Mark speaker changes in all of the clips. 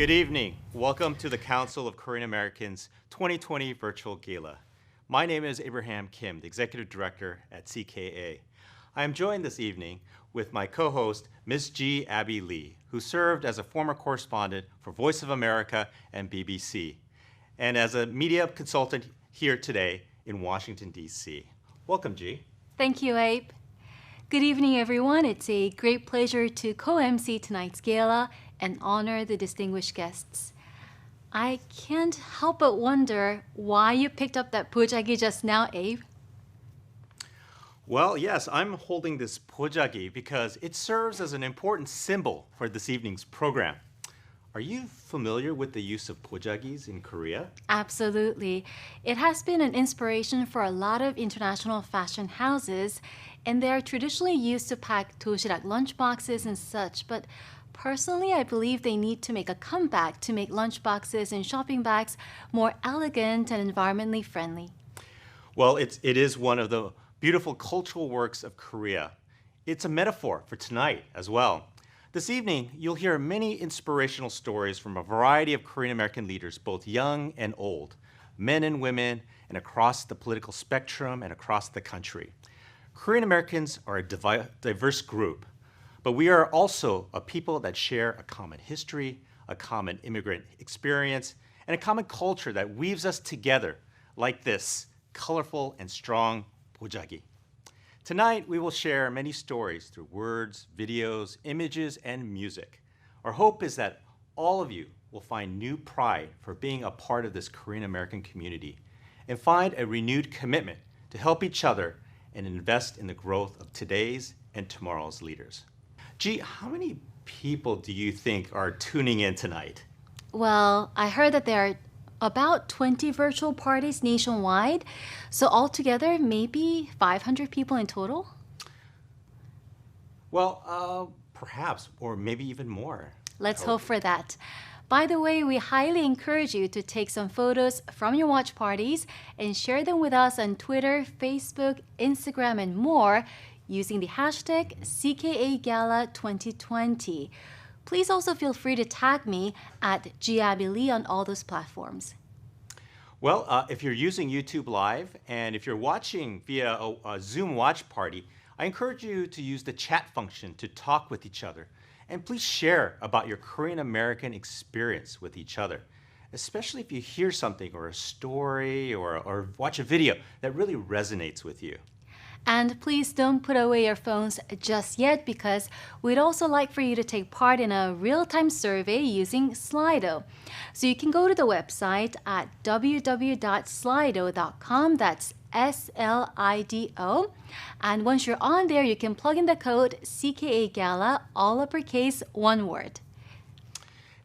Speaker 1: Good evening. Welcome to the Council of Korean Americans 2020 Virtual Gala. My name is Abraham Kim, the Executive Director at CKA. I am joined this evening with my co-host, Ms. G. Abbey Lee, who served as a former correspondent for Voice of America and BBC, and as a media consultant here today in Washington, D.C. Welcome, G.
Speaker 2: Thank you, Abe. Good evening, everyone. It's a great pleasure to co-MC tonight's gala and honor the distinguished guests. I can't help but wonder why you picked up that pojagi just now, Abe.
Speaker 1: Well, yes, I'm holding this pojagi because it serves as an important symbol for this evening's program. Are you familiar with the use of pojagis in Korea?
Speaker 2: Absolutely. It has been an inspiration for a lot of international fashion houses, and they are traditionally used to pack doshirak lunchboxes and such, but personally, I believe they need to make a comeback to make lunchboxes and shopping bags more elegant and environmentally friendly.
Speaker 1: Well, it is one of the beautiful cultural works of Korea. It's a metaphor for tonight as well. This evening, you'll hear many inspirational stories from a variety of Korean American leaders, both young and old, men and women, and across the political spectrum and across the country. Korean Americans are a diverse group, but we are also a people that share a common history, a common immigrant experience, and a common culture that weaves us together like this colorful and strong pojagi. Tonight, we will share many stories through words, videos, images, and music. Our hope is that all of you will find new pride for being a part of this Korean American community and find a renewed commitment to help each other and invest in the growth of today's and tomorrow's leaders. Gee, how many people do you think are tuning in tonight?
Speaker 2: Well, I heard that there are about 20 virtual parties nationwide, so altogether maybe 500 people in total?
Speaker 1: Well, perhaps, or maybe even more.
Speaker 2: Let's hope for that. By the way, we highly encourage you to take some photos from your watch parties and share them with us on Twitter, Facebook, Instagram, and more using the hashtag CKA Gala 2020. Please also feel free to tag me at GABILY on all those platforms.
Speaker 1: Well, if you're using YouTube Live and if you're watching via a Zoom watch party, I encourage you to use the chat function to talk with each other. And please share about your Korean American experience with each other, especially if you hear something or a story or watch a video that really resonates with you.
Speaker 2: And please don't put away your phones just yet because we'd also like for you to take part in a real-time survey using Slido. So you can go to the website at www.slido.com, that's SLIDO. And once you're on there, you can plug in the code CKA Gala, all uppercase, one word.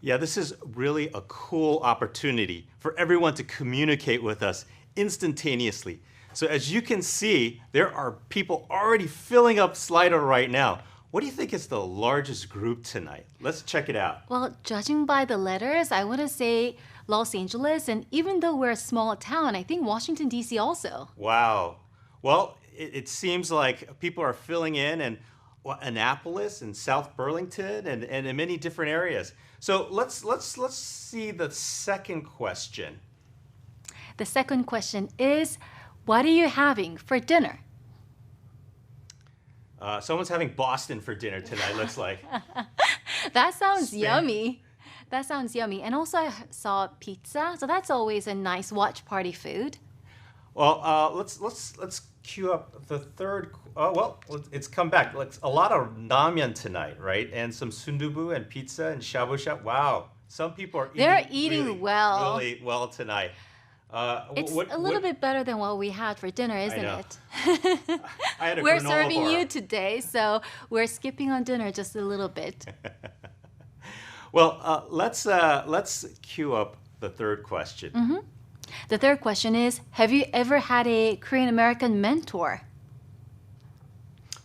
Speaker 1: Yeah, this is really a cool opportunity for everyone to communicate with us instantaneously. So as you can see, there are people already filling up Slido right now. What do you think is the largest group tonight? Let's check it out.
Speaker 2: Well, judging by the letters, I want to say Los Angeles, and even though we're a small town, I think Washington, D.C. also.
Speaker 1: Wow. Well, it seems like people are filling in Annapolis and South Burlington and in many different areas. So let's see the second question.
Speaker 2: The second question is, what are you having for dinner?
Speaker 1: Someone's having Boston for dinner tonight, looks like.
Speaker 2: That sounds yummy. That sounds yummy. And also I saw pizza, so that's always a nice watch party food.
Speaker 1: Well, let's queue up the third. Well, it's come back. A lot of ramyeon tonight, right? And some sundubu and pizza and shabu shabu. Wow, some people are eating really well tonight.
Speaker 2: It's a little bit better than what we had for dinner, isn't it?
Speaker 1: I had a
Speaker 2: We're
Speaker 1: granola
Speaker 2: serving
Speaker 1: bar.
Speaker 2: you today, so we're skipping on dinner just a little bit.
Speaker 1: Well, let's queue up the third question.
Speaker 2: Mm-hmm. The third question is, have you ever had a Korean American mentor?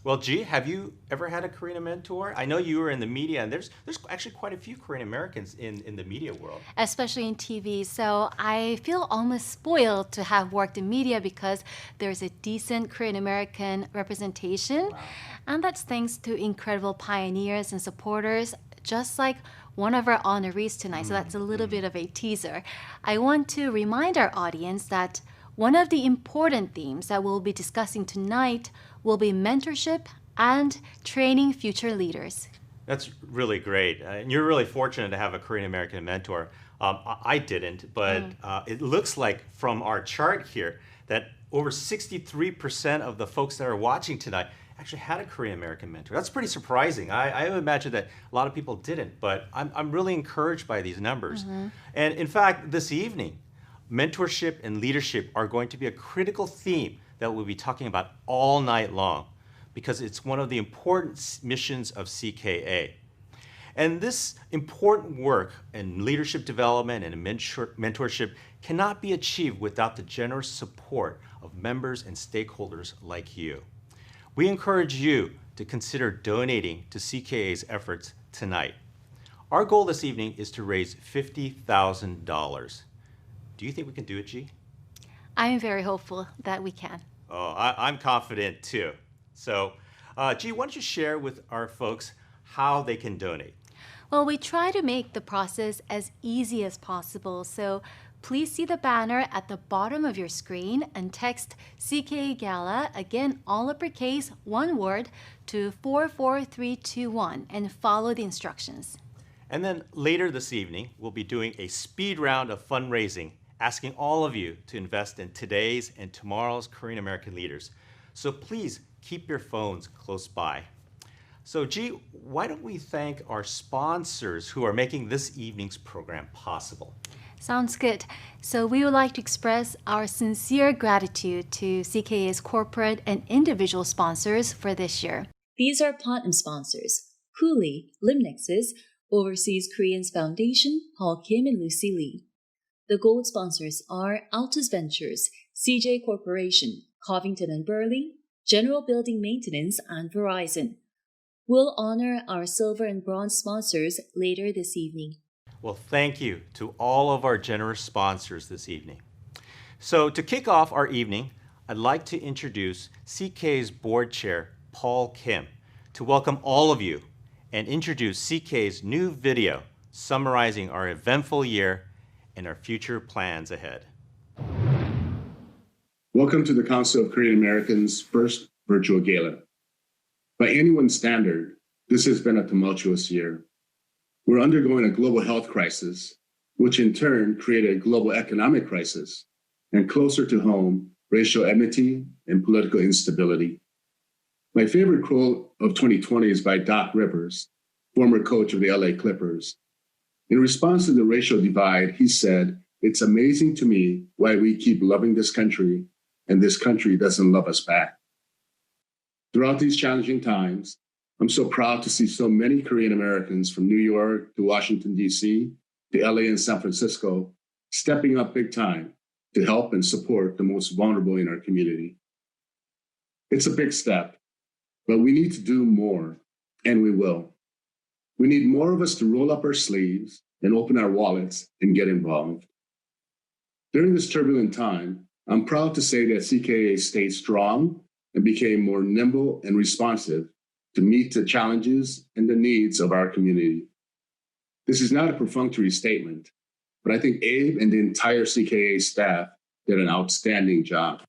Speaker 1: Well, G, have you ever had a Korean mentor? I know you were in the media, and there's actually quite a few Korean Americans in the media world.
Speaker 2: Especially in TV. So I feel almost spoiled to have worked in media because there's a decent Korean American representation.
Speaker 1: Wow.
Speaker 2: And that's thanks to incredible pioneers and supporters just like one of our honorees tonight. So that's a little bit of a teaser. I want to remind our audience that one of the important themes that we'll be discussing tonight will be mentorship and training future leaders.
Speaker 1: That's really great. And you're really fortunate to have a Korean American mentor. I didn't, but it looks like from our chart here that over 63% of the folks that are watching tonight actually had a Korean American mentor. That's pretty surprising. I imagine that a lot of people didn't, but I'm really encouraged by these numbers. And in fact, this evening, mentorship and leadership are going to be a critical theme that we'll be talking about all night long, because it's one of the important missions of CKA. And this important work in leadership development and mentorship cannot be achieved without the generous support of members and stakeholders like you. We encourage you to consider donating to CKA's efforts tonight. Our goal this evening is to raise $50,000. Do you think we can do it, G?
Speaker 2: I'm very hopeful that we can.
Speaker 1: Oh, I'm confident too. So, G, why don't you share with our folks how they can donate?
Speaker 2: Well, we try to make the process as easy as possible. So please see the banner at the bottom of your screen and text CKA Gala, again, all uppercase, one word, to 44321 and follow the instructions.
Speaker 1: And then later this evening, we'll be doing a speed round of fundraising, asking all of you to invest in today's and tomorrow's Korean American leaders. So please keep your phones close by. So G, why don't we thank our sponsors who are making this evening's program possible?
Speaker 2: Sounds good. So we would like to express our sincere gratitude to CKA's corporate and individual sponsors for this year.
Speaker 3: These are platinum sponsors: Cooley, LimNexus, Overseas Koreans Foundation, Paul Kim and Lucy Lee. The gold sponsors are Altos Ventures, CJ Corporation, Covington and Burling, General Building Maintenance, and Verizon. We'll honor our silver and bronze sponsors later this evening.
Speaker 1: Well, thank you to all of our generous sponsors this evening. So to kick off our evening, I'd like to introduce CKA's board chair, Paul Kim, to welcome all of you and introduce CKA's new video summarizing our eventful year and our future plans ahead.
Speaker 4: Welcome to the Council of Korean Americans' first virtual gala. By anyone's standard, this has been a tumultuous year. We're undergoing a global health crisis, which in turn created a global economic crisis, and closer to home, racial enmity and political instability. My favorite quote of 2020 is by Doc Rivers, former coach of the LA Clippers. In response to the racial divide, he said, "It's amazing to me why we keep loving this country and this country doesn't love us back." Throughout these challenging times, I'm so proud to see so many Korean Americans from New York to Washington, D.C., to LA and San Francisco, stepping up big time to help and support the most vulnerable in our community. It's a big step, but we need to do more, and we will. We need more of us to roll up our sleeves and open our wallets and get involved. During this turbulent time, I'm proud to say that CKA stayed strong and became more nimble and responsive to meet the challenges and the needs of our community. This is not a perfunctory statement, but I think Abe and the entire CKA staff did an outstanding job.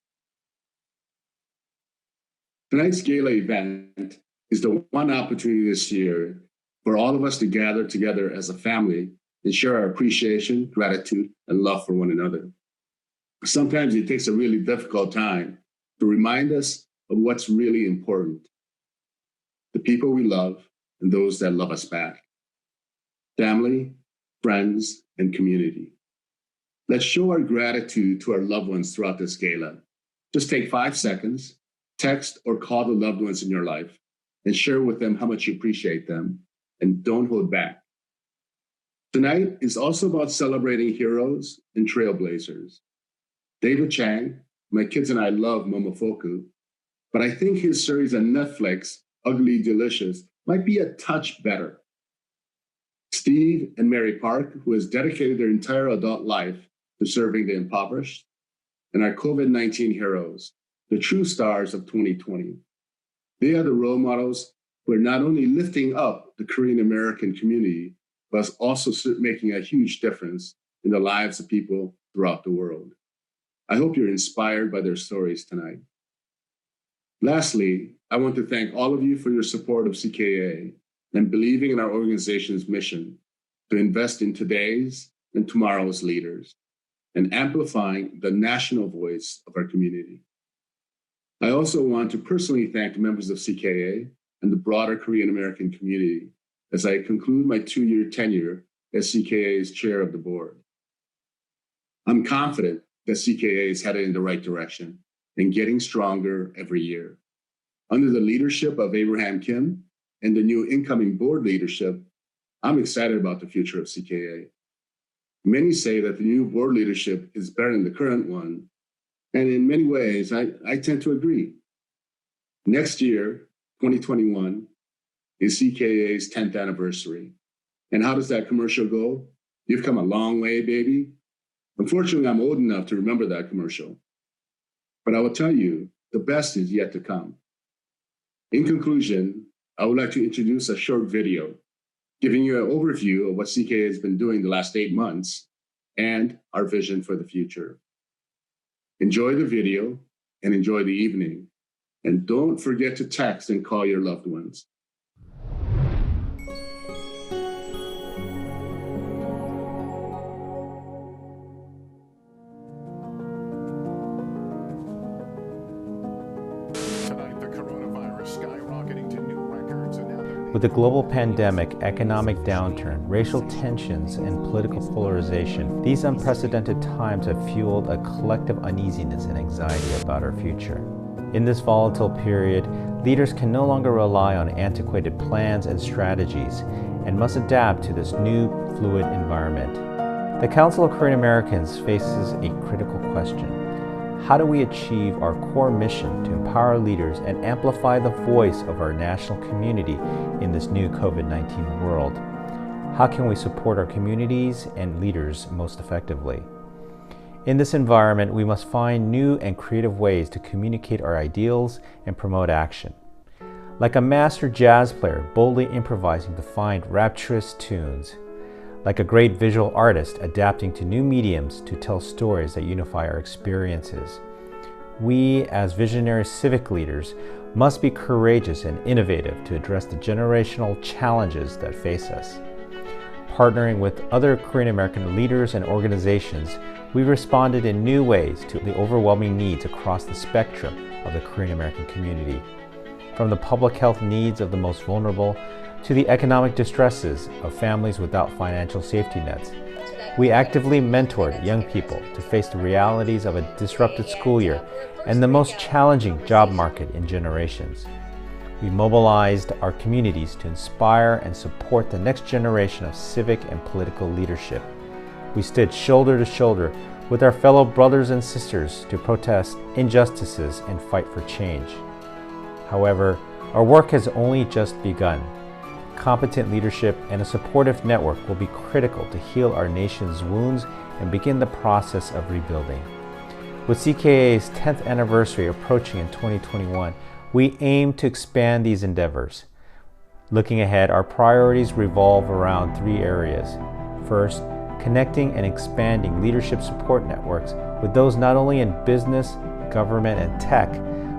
Speaker 4: Tonight's gala event is the one opportunity this year for all of us to gather together as a family and share our appreciation, gratitude, and love for one another. Sometimes it takes a really difficult time to remind us of what's really important: the people we love and those that love us back, family, friends, and community. Let's show our gratitude to our loved ones throughout this gala. Just take 5 seconds, text or call the loved ones in your life, and share with them how much you appreciate them, and don't hold back. Tonight is also about celebrating heroes and trailblazers. David Chang, my kids and I love Momofuku, but I think his series on Netflix, Ugly Delicious, might be a touch better. Steve and Mary Park, who has dedicated their entire adult life to serving the impoverished, and our COVID-19 heroes, the true stars of 2020. They are the role models we're not only lifting up the Korean American community, but also making a huge difference in the lives of people throughout the world. I hope you're inspired by their stories tonight. Lastly, I want to thank all of you for your support of CKA and believing in our organization's mission to invest in today's and tomorrow's leaders and amplifying the national voice of our community. I also want to personally thank the members of CKA and the broader Korean American community as I conclude my 2-year tenure as CKA's chair of the board. I'm confident that CKA is headed in the right direction and getting stronger every year. Under the leadership of Abraham Kim and the new incoming board leadership, I'm excited about the future of CKA. Many say that the new board leadership is better than the current one, and in many ways, I tend to agree. Next year, 2021, is CKA's 10th anniversary. And how does that commercial go? You've come a long way, baby. Unfortunately, I'm old enough to remember that commercial. But I will tell you, the best is yet to come. In conclusion, I would like to introduce a short video giving you an overview of what CKA has been doing the last 8 months and our vision for the future. Enjoy the video and enjoy the evening. And don't forget to text and call your loved ones.
Speaker 5: With the global pandemic, economic downturn, racial tensions, and political polarization, these unprecedented times have fueled a collective uneasiness and anxiety about our future. In this volatile period, leaders can no longer rely on antiquated plans and strategies and must adapt to this new, fluid environment. The Council of Korean Americans faces a critical question. How do we achieve our core mission to empower leaders and amplify the voice of our national community in this new COVID-19 world? How can we support our communities and leaders most effectively? In this environment, we must find new and creative ways to communicate our ideals and promote action. Like a master jazz player boldly improvising to find rapturous tunes, like a great visual artist adapting to new mediums to tell stories that unify our experiences. We, as visionary civic leaders, must be courageous and innovative to address the generational challenges that face us. Partnering with other Korean American leaders and organizations, we responded in new ways to the overwhelming needs across the spectrum of the Korean American community. From the public health needs of the most vulnerable to the economic distresses of families without financial safety nets. We actively mentored young people to face the realities of a disrupted school year and the most challenging job market in generations. We mobilized our communities to inspire and support the next generation of civic and political leadership. We stood shoulder to shoulder with our fellow brothers and sisters to protest injustices and fight for change. However, our work has only just begun. Competent leadership and a supportive network will be critical to heal our nation's wounds and begin the process of rebuilding. With CKA's 10th anniversary approaching in 2021, we aim to expand these endeavors. Looking ahead, our priorities revolve around 3 areas. First, connecting and expanding leadership support networks with those not only in business, government, and tech,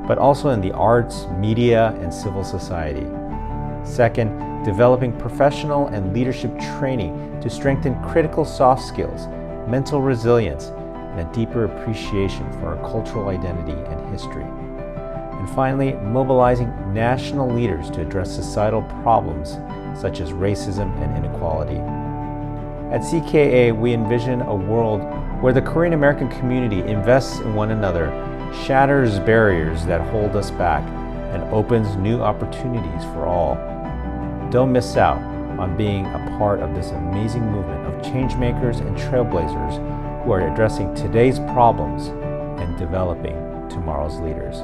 Speaker 5: but also in the arts, media, and civil society. Second, developing professional and leadership training to strengthen critical soft skills, mental resilience, and a deeper appreciation for our cultural identity and history. And finally, mobilizing national leaders to address societal problems such as racism and inequality. At CKA, we envision a world where the Korean American community invests in one another, shatters barriers that hold us back, and opens new opportunities for all. Don't miss out on being a part of this amazing movement of changemakers and trailblazers who are addressing today's problems and developing tomorrow's leaders.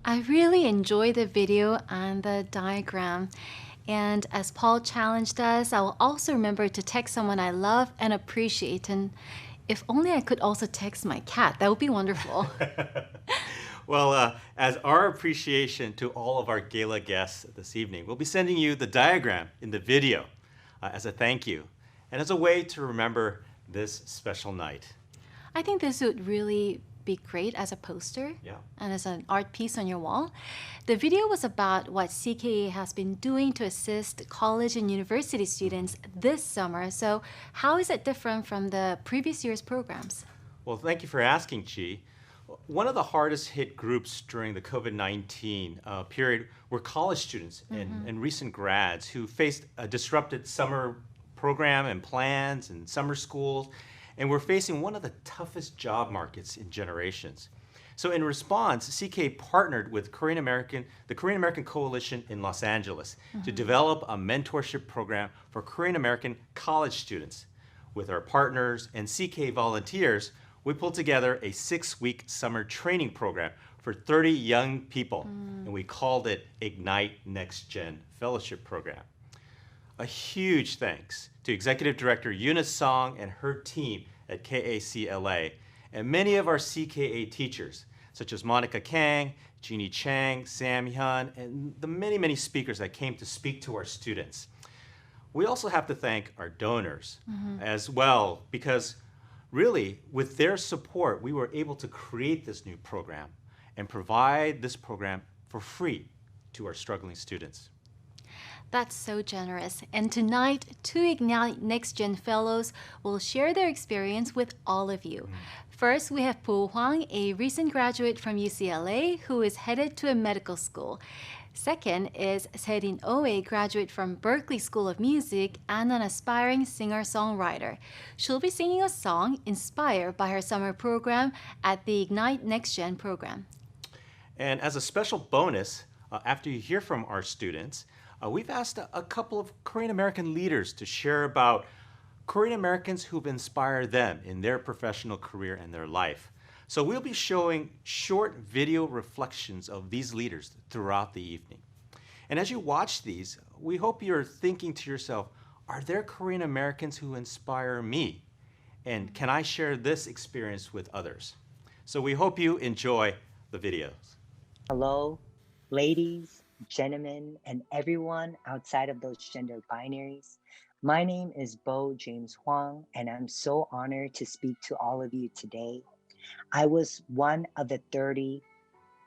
Speaker 2: I really enjoyed the video and the diagram. And as Paul challenged us, I will also remember to text someone I love and appreciate. And if only I could also text my cat, that would be wonderful.
Speaker 1: Well, as our appreciation to all of our gala guests this evening, we'll be sending you the diagram in the video as a thank you and as a way to remember this special night.
Speaker 2: I think this would really be great as a poster and as an art piece on your wall. The video was about what CKA has been doing to assist college and university students this summer. So how is it different from the previous year's programs?
Speaker 1: Well, thank you for asking, Chi. One of the hardest hit groups during the COVID-19 period were college students and recent grads who faced a disrupted summer program and plans and summer schools, and we're facing one of the toughest job markets in generations. So in response, CKA partnered with the Korean American Coalition in Los Angeles to develop a mentorship program for Korean American college students. With our partners and CKA volunteers, we pulled together a 6-week summer training program for 30 young people, and we called it Ignite Next Gen Fellowship Program. A huge thanks to Executive Director Eunice Song and her team at KACLA, and many of our CKA teachers, such as Monica Kang, Jeannie Chang, Sam Hyun, and the many, many speakers that came to speak to our students. We also have to thank our donors as well, because really, with their support, we were able to create this new program and provide this program for free to our struggling students.
Speaker 2: That's so generous. And tonight, 2 Ignite Next Gen Fellows will share their experience with all of you. First, we have Po Hwang, a recent graduate from UCLA who is headed to a medical school. Second is Serin Oh, a graduate from Berklee School of Music and an aspiring singer-songwriter. She'll be singing a song inspired by her summer program at the Ignite Next Gen program.
Speaker 1: And as a special bonus, after you hear from our students, we've asked a couple of Korean American leaders to share about Korean Americans who've inspired them in their professional career and their life. So we'll be showing short video reflections of these leaders throughout the evening. And as you watch these, we hope you're thinking to yourself, are there Korean Americans who inspire me? And can I share this experience with others? So we hope you enjoy the videos.
Speaker 6: Hello, ladies, gentlemen, and everyone outside of those gender binaries. My name is Bo James Hwang, and I'm so honored to speak to all of you today. I was one of the 30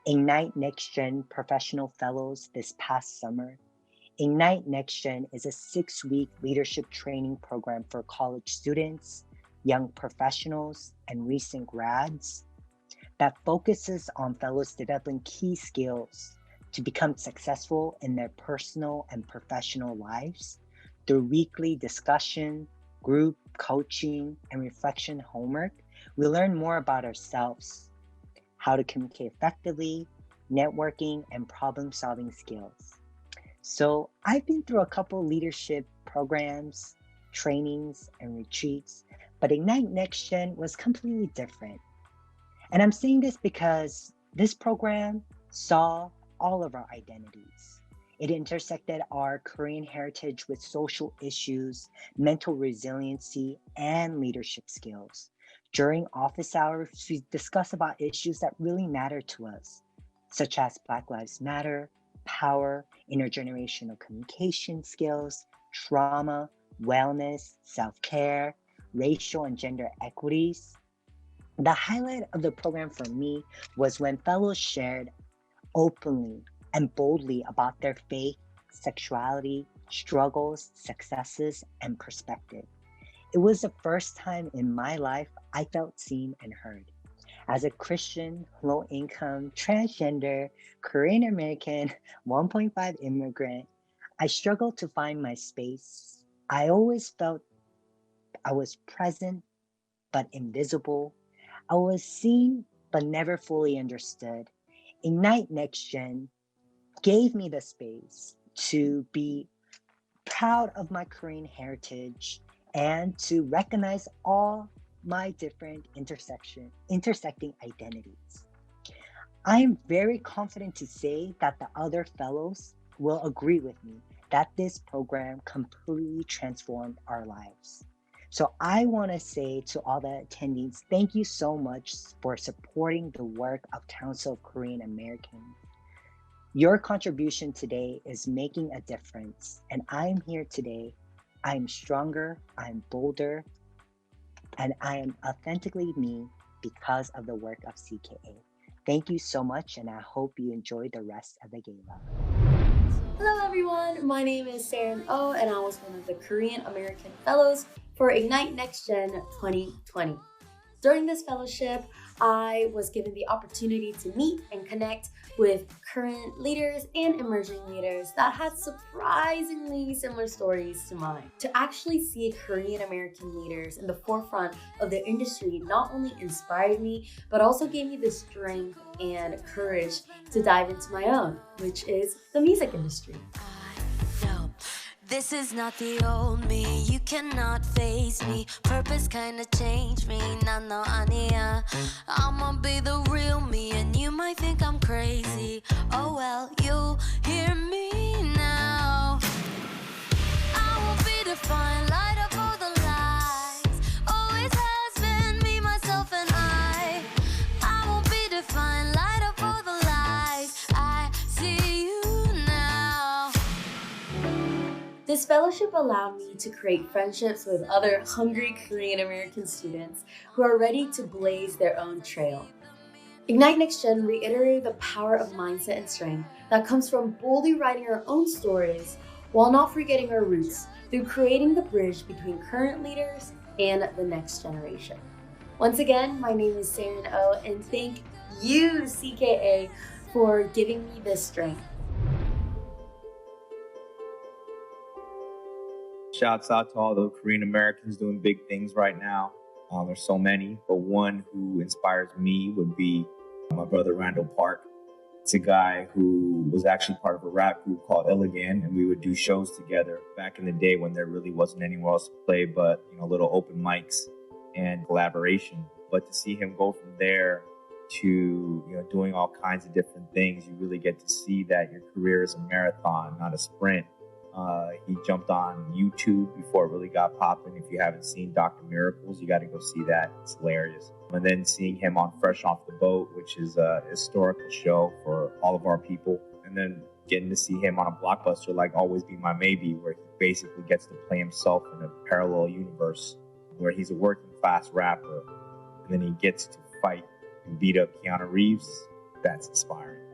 Speaker 6: Ignite Next Gen Professional Fellows this past summer. Ignite Next Gen is a 6-week leadership training program for college students, young professionals, and recent grads that focuses on fellows developing key skills to become successful in their personal and professional lives through weekly discussion, group coaching, and reflection homework. We learn more about ourselves, how to communicate effectively, networking, and problem-solving skills. So I've been through a couple leadership programs, trainings, and retreats, but Ignite Next Gen was completely different. And I'm saying this because this program saw all of our identities. It intersected our Korean heritage with social issues, mental resiliency, and leadership skills. During office hours, we discuss about issues that really matter to us, such as Black Lives Matter, power, intergenerational communication skills, trauma, wellness, self-care, racial and gender equities. The highlight of the program for me was when fellows shared openly and boldly about their faith, sexuality, struggles, successes, and perspective. It was the first time in my life I felt seen and heard. As a Christian, low-income, transgender, Korean American, 1.5 immigrant, I struggled to find my space. I always felt I was present but invisible. I was seen but never fully understood. Ignite Next Gen gave me the space to be proud of my Korean heritage and to recognize all my different intersecting identities. I am very confident to say that the other fellows will agree with me that this program completely transformed our lives. So I want to say to all the attendees, thank you so much for supporting the work of Council of Korean Americans. Your contribution today is making a difference, and I'm here today. I'm stronger, I'm bolder, and I am authentically me because of the work of CKA. Thank you so much, and I hope you enjoy the rest of the gala.
Speaker 7: Hello everyone, my name is Saren Oh, and I was one of the Korean American Fellows for Ignite Next Gen 2020. During this fellowship, I was given the opportunity to meet and connect with current leaders and emerging leaders that had surprisingly similar stories to mine. To actually see Korean American leaders in the forefront of the industry not only inspired me, but also gave me the strength and courage to dive into my own, which is the music industry.
Speaker 8: This is not the old me, you cannot face me. Purpose kinda changed me, 난 너 아니야. I'ma be the real me, and you might think I'm crazy. Oh well, you'll hear me now. I will be defined, light up all the lights. Always has been me, myself, and I. I will be defined, light up all the lights. I see you now.
Speaker 7: This fellowship allowed me to create friendships with other hungry Korean American students who are ready to blaze their own trail. Ignite Next Gen reiterated the power of mindset and strength that comes from boldly writing our own stories while not forgetting our roots through creating the bridge between current leaders and the next generation. Once again, my name is Saren Oh, and thank you, CKA, for giving me this strength.
Speaker 9: Shouts out to all the Korean Americans doing big things right now. There's so many, but one who inspires me would be my brother Randall Park. It's a guy who was actually part of a rap group called Illigan, and we would do shows together back in the day when there really wasn't anywhere else to play but little open mics and collaboration. But to see him go from there to doing all kinds of different things, you really get to see that your career is a marathon, not a sprint. He jumped on YouTube before it really got popping. If you haven't seen Dr. Miracles, you got to go see that. It's hilarious. And then seeing him on Fresh Off the Boat, which is a historical show for all of our people. And then getting to see him on a blockbuster like Always Be My Maybe, where he basically gets to play himself in a parallel universe where he's a working class rapper. And then he gets to fight and beat up Keanu Reeves. That's inspiring.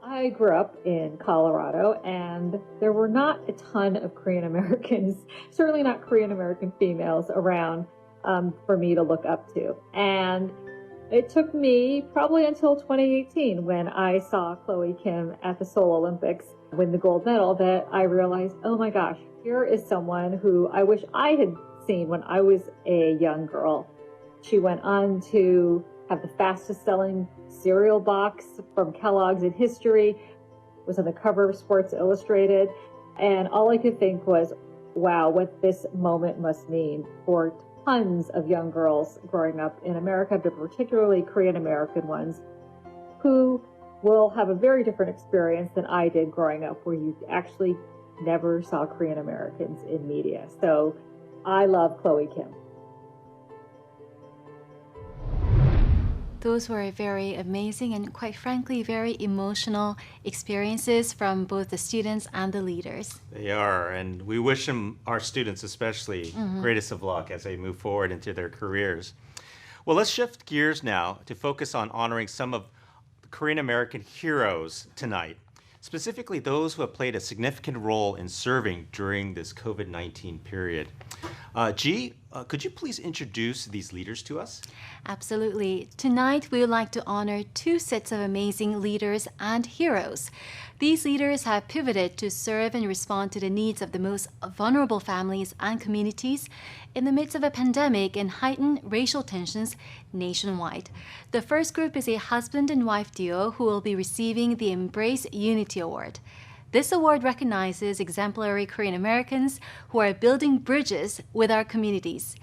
Speaker 10: I grew up in Colorado, and there were not a ton of Korean Americans, certainly not Korean American females around for me to look up to. And it took me probably until 2018 when I saw Chloe Kim at the Seoul Olympics win the gold medal that I realized, oh my gosh, here is someone who I wish I had seen when I was a young girl. She went on to have the fastest selling cereal box from Kellogg's in history, was on the cover of Sports Illustrated. And all I could think was, wow, what this moment must mean for tons of young girls growing up in America, but particularly Korean American ones, who will have a very different experience than I did growing up, where you actually never saw Korean Americans in media. So I love Chloe Kim.
Speaker 2: Those were very amazing and, quite frankly, very emotional experiences from both the students and the leaders.
Speaker 1: They are, and we wish them, our students especially, greatest of luck as they move forward into their careers. Well, let's shift gears now to focus on honoring some of the Korean American heroes tonight, specifically those who have played a significant role in serving during this COVID-19 period. G, could you please introduce these leaders to us?
Speaker 2: Absolutely. Tonight, we would like to honor two sets of amazing leaders and heroes. These leaders have pivoted to serve and respond to the needs of the most vulnerable families and communities in the midst of a pandemic and heightened racial tensions nationwide. The first group is a husband and wife duo who will be receiving the Embrace Unity Award. This award recognizes exemplary Korean Americans who are building bridges with our communities.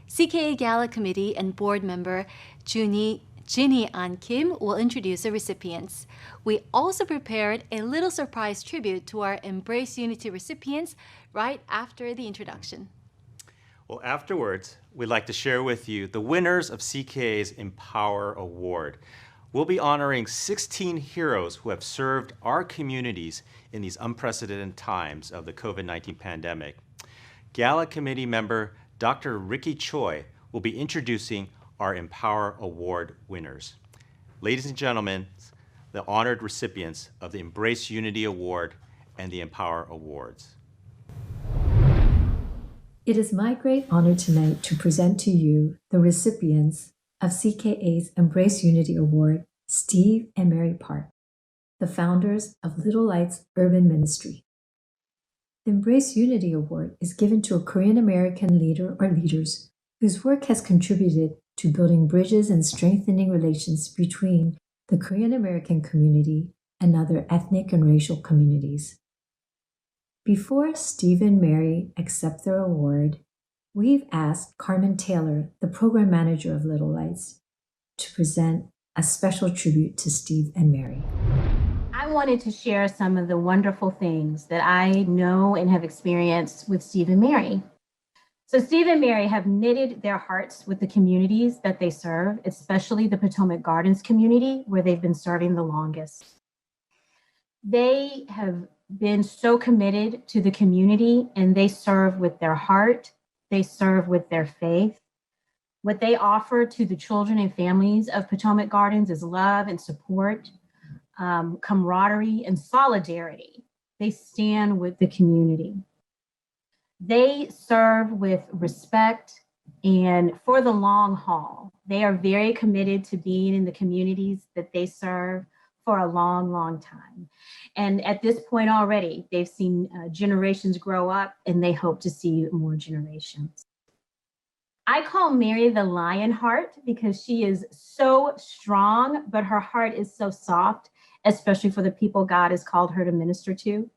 Speaker 2: CKA Gala Committee and board member Junhee Ginny and Kim will introduce the recipients. We also prepared a little surprise tribute to our Embrace Unity recipients right after the introduction.
Speaker 1: Well, afterwards, we'd like to share with you the winners of CKA's Empower Award. We'll be honoring 16 heroes who have served our communities in these unprecedented times of the COVID-19 pandemic. Gala committee member Dr. Ricky Choi will be introducing our Empower Award winners. Ladies and gentlemen, the honored recipients of the Embrace Unity Award and the Empower Awards.
Speaker 11: It is my great honor tonight to present to you the recipients of CKA's Embrace Unity Award, Steve and Mary Park, the founders of Little Lights Urban Ministry. The Embrace Unity Award is given to a Korean American leader or leaders whose work has contributed to building bridges and strengthening relations between the Korean American community and other ethnic and racial communities. Before Steve and Mary accept their award, we've asked Carmen Taylor, the program manager of Little Lights, to present a special tribute to Steve and Mary.
Speaker 12: I wanted to share some of the wonderful things that I know and have experienced with Steve and Mary. So Steve and Mary have knitted their hearts with the communities that they serve, especially the Potomac Gardens community, where they've been serving the longest. They have been so committed to the community, and they serve with their heart, they serve with their faith. What they offer to the children and families of Potomac Gardens is love and support, camaraderie and solidarity. They stand with the community. They serve with respect and for the long haul. They are very committed to being in the communities that they serve for a long, long time. And at this point already, they've seen generations grow up, and they hope to see more generations. I call Mary the lion heart because she is so strong, but her heart is so soft, especially for the people God has called her to minister to.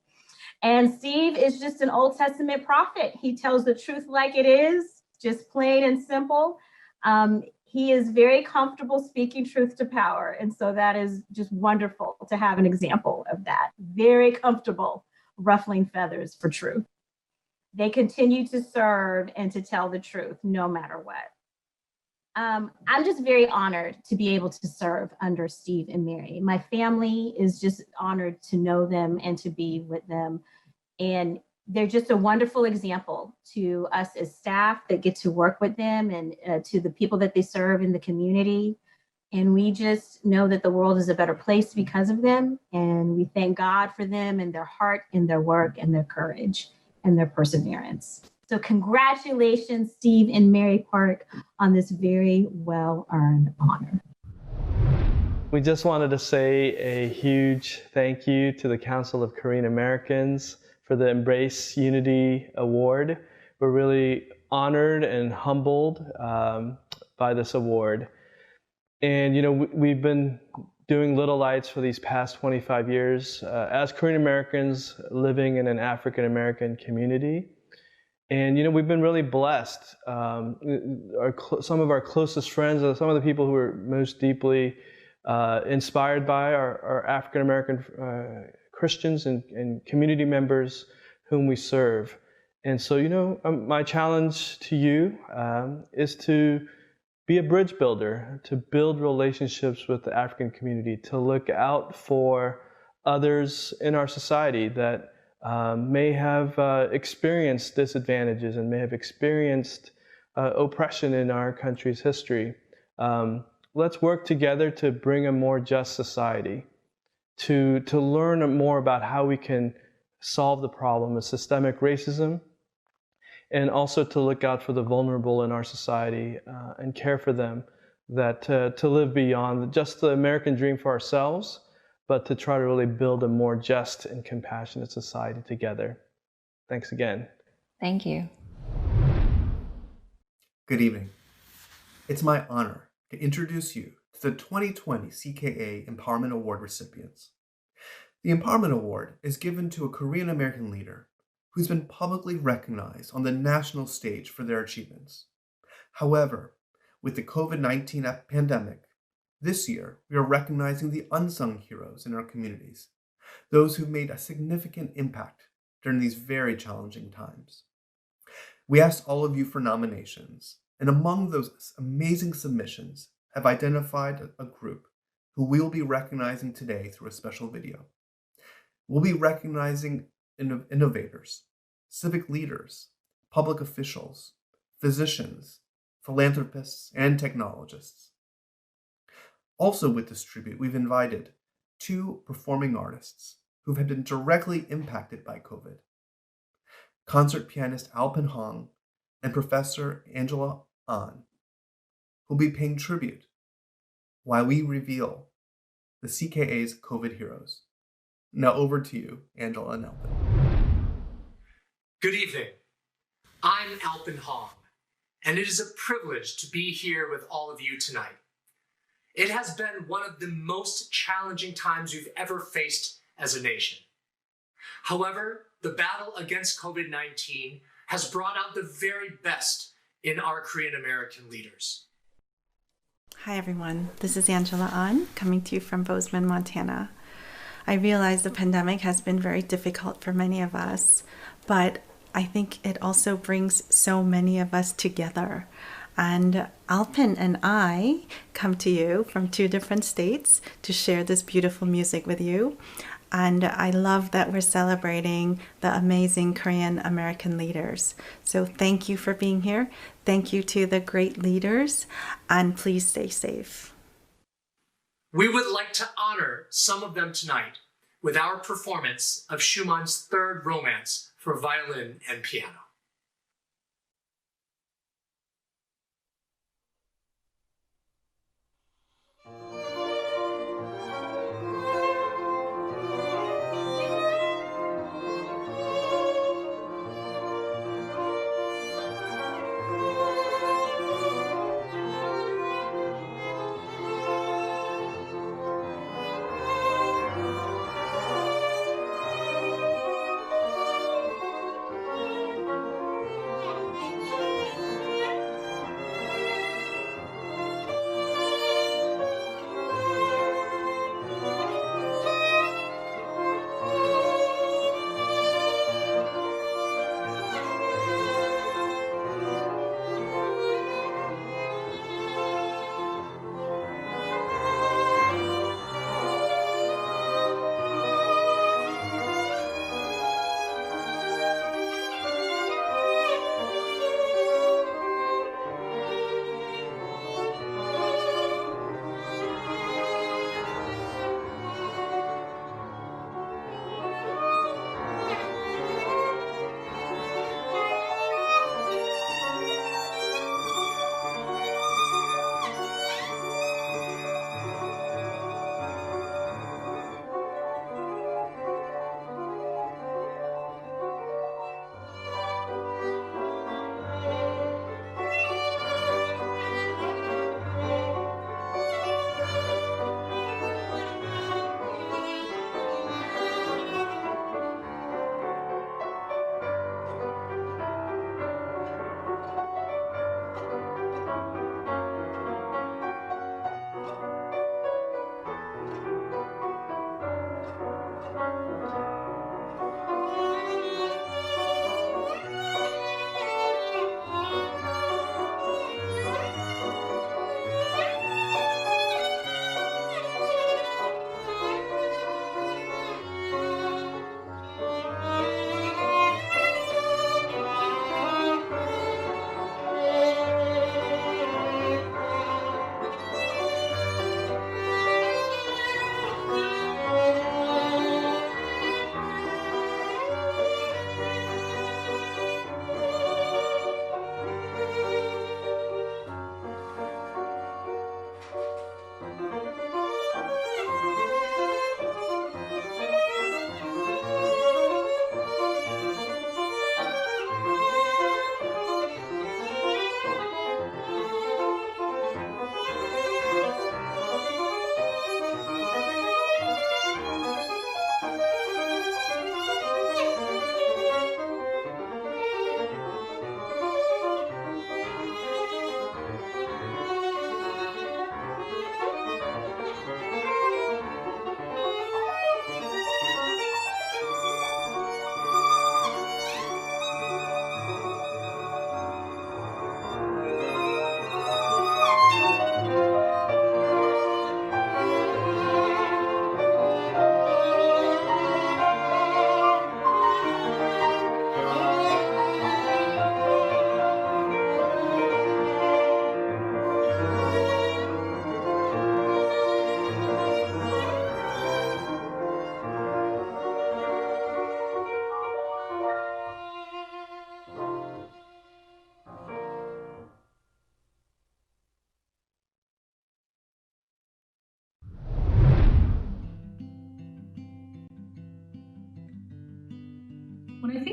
Speaker 12: And Steve is just an Old Testament prophet. He tells the truth like it is, just plain and simple. He is very comfortable speaking truth to power. And so that is just wonderful to have an example of that. Very comfortable ruffling feathers for truth. They continue to serve and to tell the truth no matter what. I'm just very honored to be able to serve under Steve and Mary. My family is just honored to know them and to be with them. And they're just a wonderful example to us as staff that get to work with them, and to the people that they serve in the community. And we just know that the world is a better place because of them. And we thank God for them and their heart and their work and their courage and their perseverance. So congratulations, Steve and Mary Park, on this very well-earned honor.
Speaker 13: We just wanted to say a huge thank you to the Council of Korean Americans for the Embrace Unity Award. We're really honored and humbled by this award. And, you know, we've been doing Little Lights for these past 25 years as Korean Americans living in an African American community. And, you know, we've been really blessed. Some of our closest friends, some of the people who are most deeply inspired by our African American Christians and community members whom we serve. And so, you know, my challenge to you is to be a bridge builder, to build relationships with the African community, to look out for others in our society that may have experienced disadvantages and may have experienced oppression in our country's history. Let's work together to bring a more just society, to learn more about how we can solve the problem of systemic racism, and also to look out for the vulnerable in our society and care for them, that to live beyond just the American dream for ourselves, but to try to really build a more just and compassionate society together. Thanks again.
Speaker 14: Thank you.
Speaker 15: Good evening. It's my honor to introduce you to the 2020 CKA Empowerment Award recipients. The Empowerment Award is given to a Korean American leader who's been publicly recognized on the national stage for their achievements. However, with the COVID-19 pandemic, This year, we are recognizing the unsung heroes in our communities, those who made a significant impact during these very challenging times. We asked all of you for nominations, and among those amazing submissions have identified a group who we will be recognizing today through a special video. We'll be recognizing innovators, civic leaders, public officials, physicians, philanthropists, and technologists. Also with this tribute, we've invited 2 performing artists who have been directly impacted by COVID. Concert pianist Alpen Hong and Professor Angela An, who'll be paying tribute while we reveal the CKA's COVID heroes. Now over to you, Angela and Alpen.
Speaker 14: Good evening. I'm Alpen Hong, and it is a privilege to be here with all of you tonight. It has been one of the most challenging times we've ever faced as a nation. However, the battle against COVID-19 has brought out the very best in our Korean American leaders.
Speaker 16: Hi everyone, this is Angela An, coming to you from Bozeman, Montana. I realize the pandemic has been very difficult for many of us, but I think it also brings so many of us together. And Alpen and I come to you from 2 different states to share this beautiful music with you. And I love that we're celebrating the amazing Korean American leaders. So thank you for being here. Thank you to the great leaders, and please stay safe.
Speaker 14: We would like to honor some of them tonight with our performance of Schumann's Third Romance for violin and piano.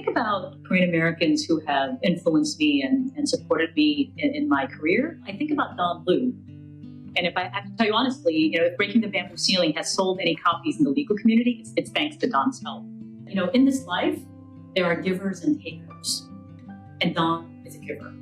Speaker 3: think about Korean Americans who have influenced me and supported me in my career, I think about Don Liu. And if I have to tell you honestly, if Breaking the Bamboo Ceiling has sold any copies in the legal community, it's thanks to Don's help. In this life, there are givers and takers, and Don is a giver.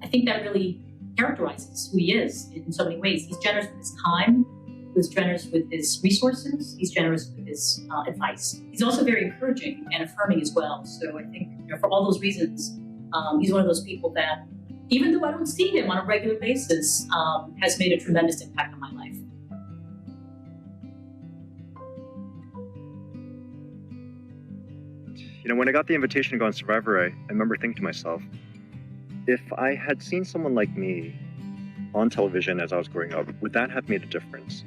Speaker 3: I think that really characterizes who he is in so many ways. He's generous with his time, he's generous with his resources, he's generous with his advice. He's also very encouraging and affirming as well. So I think for all those reasons, he's one of those people that, even though I don't see him on a regular basis, has made a tremendous impact on my life.
Speaker 17: When I got the invitation to go on Survivor, I remember thinking to myself, if I had seen someone like me on television as I was growing up, would that have made a difference?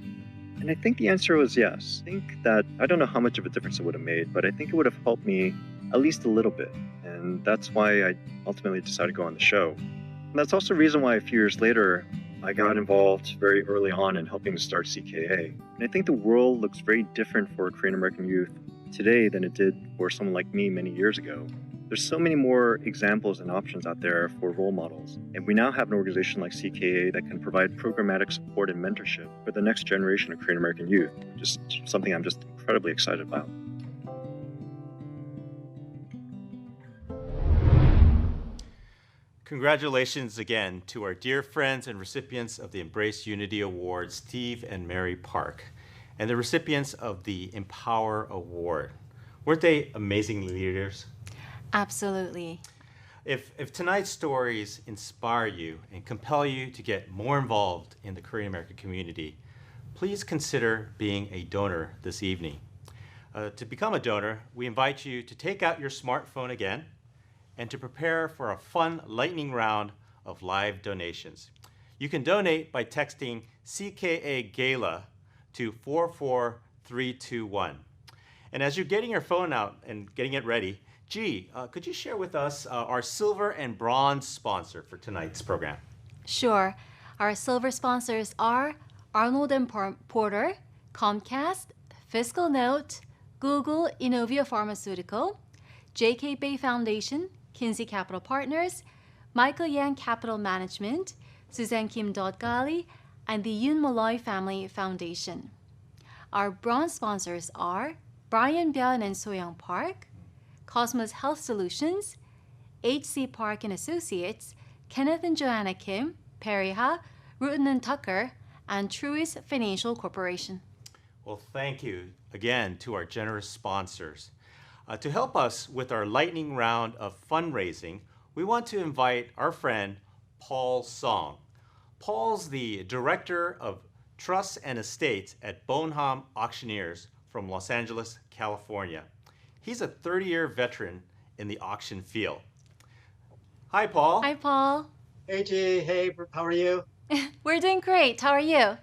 Speaker 17: And I think the answer was yes. I think that, I don't know how much of a difference it would have made, but I think it would have helped me at least a little bit. And that's why I ultimately decided to go on the show. And that's also the reason why a few years later, I got involved very early on in helping to start CKA. And I think the world looks very different for Korean American youth today than it did for someone like me many years ago. There's so many more examples and options out there for role models. And we now have an organization like CKA that can provide programmatic support and mentorship for the next generation of Korean American youth, which is something I'm just incredibly excited about.
Speaker 1: Congratulations again to our dear friends and recipients of the Embrace Unity Award, Steve and Mary Park, and the recipients of the Empower Award. Weren't they amazing leaders?
Speaker 2: Absolutely.
Speaker 1: If tonight's stories inspire you and compel you to get more involved in the Korean American community, please consider being a donor this evening. To become a donor, we invite you to take out your smartphone again and to prepare for a fun lightning round of live donations. You can donate by texting CKA Gala to 44321. And as you're getting your phone out and getting it ready, could you share with us our silver and bronze sponsor for tonight's program?
Speaker 2: Sure. Our silver sponsors are Arnold & Porter, Comcast, Fiscal Note, Google Innovia Pharmaceutical, JK Bay Foundation, Kinsey Capital Partners, Michael Yang Capital Management, Suzanne Kim Dotgali, and the Yoon Molloy Family Foundation. Our bronze sponsors are Brian Byun and Soyoung Park, Cosmos Health Solutions, HC Park and Associates, Kenneth and Joanna Kim, Periha, Rutten and Tucker, and Truist Financial Corporation.
Speaker 1: Well, thank you again to our generous sponsors. To help us with our lightning round of fundraising, we want to invite our friend Paul Song. Paul's the Director of Trusts and Estates at Bonham Auctioneers from Los Angeles, California. He's a 30-year veteran in the auction field. Hi, Paul.
Speaker 2: Hi, Paul.
Speaker 18: Hey, G. Hey, how are you?
Speaker 2: We're doing great. How are you?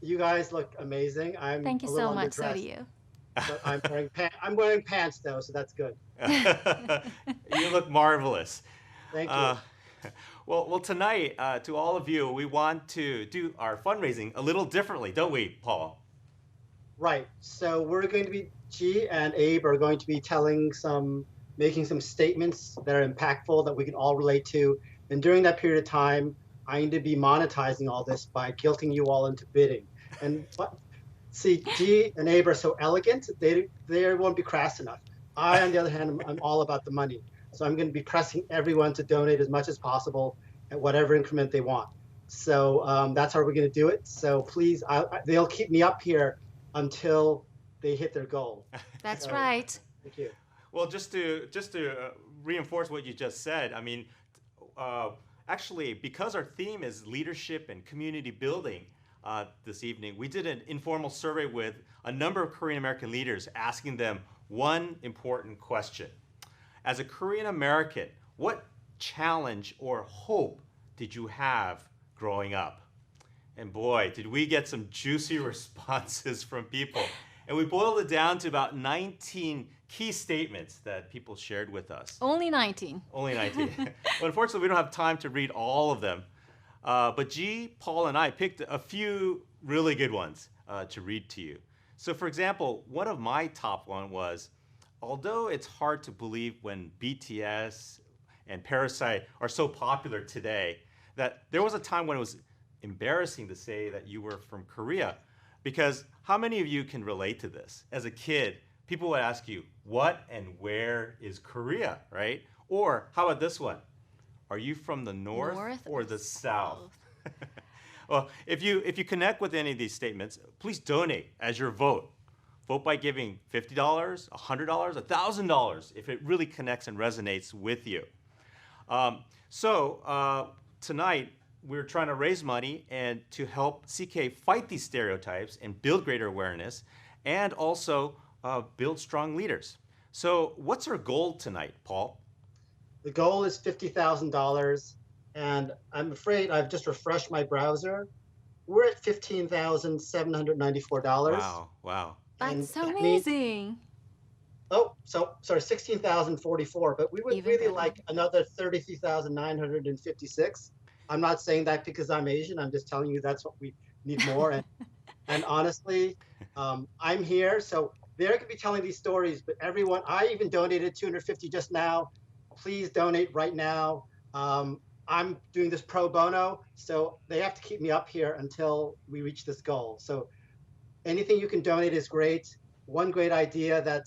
Speaker 18: You guys look amazing.
Speaker 2: Thank you so much. So do you.
Speaker 18: But I'm wearing pants, though, so that's good.
Speaker 1: You look marvelous.
Speaker 18: Thank you.
Speaker 1: Well, tonight, to all of you, we want to do our fundraising a little differently, don't we, Paul?
Speaker 18: Right. So we're going to be, G and Abe are going to be making some statements that are impactful that we can all relate to. And during that period of time, I need to be monetizing all this by guilting you all into bidding. And see, G and Abe are so elegant, they won't be crass enough. I, on the other hand, I'm all about the money. So I'm going to be pressing everyone to donate as much as possible at whatever increment they want. So that's how we're going to do it. So please, they'll keep me up here until they hit their goal.
Speaker 2: That's right.
Speaker 18: Thank you.
Speaker 1: Well, just to reinforce what you just said, I mean, actually, because our theme is leadership and community building this evening, we did an informal survey with a number of Korean American leaders asking them one important question. As a Korean American, what challenge or hope did you have growing up? And boy, did we get some juicy responses from people. And we boiled it down to about 19 key statements that people shared with us.
Speaker 2: Only 19.
Speaker 1: Only 19. Well, unfortunately, we don't have time to read all of them. But G, Paul, and I picked a few really good ones to read to you. So for example, one of my top one was, although it's hard to believe when BTS and Parasite are so popular today, that there was a time when it was embarrassing to say that you were from Korea. Because how many of you can relate to this? As a kid, people would ask you, what and where is Korea, right? Or how about this one? Are you from the north or the south? Well, if you connect with any of these statements, please donate as your vote. Vote by giving $50, $100, $1,000 if it really connects and resonates with you. Tonight, we're trying to raise money and to help CK fight these stereotypes and build greater awareness and also build strong leaders. So what's our goal tonight, Paul?
Speaker 18: The goal is $50,000, and I'm afraid I've just refreshed my browser. We're at $15,794.
Speaker 1: Wow.
Speaker 2: That's amazing.
Speaker 18: Sorry, 16,044, but we would
Speaker 2: Even
Speaker 18: really
Speaker 2: better.
Speaker 18: like another 33,956. I'm not saying that because I'm Asian. I'm just telling you that's what we need more. And honestly, I'm here. So they're going to be telling these stories, but everyone, I even donated 250 just now. Please donate right now. I'm doing this pro bono, so they have to keep me up here until we reach this goal. So anything you can donate is great. One great idea that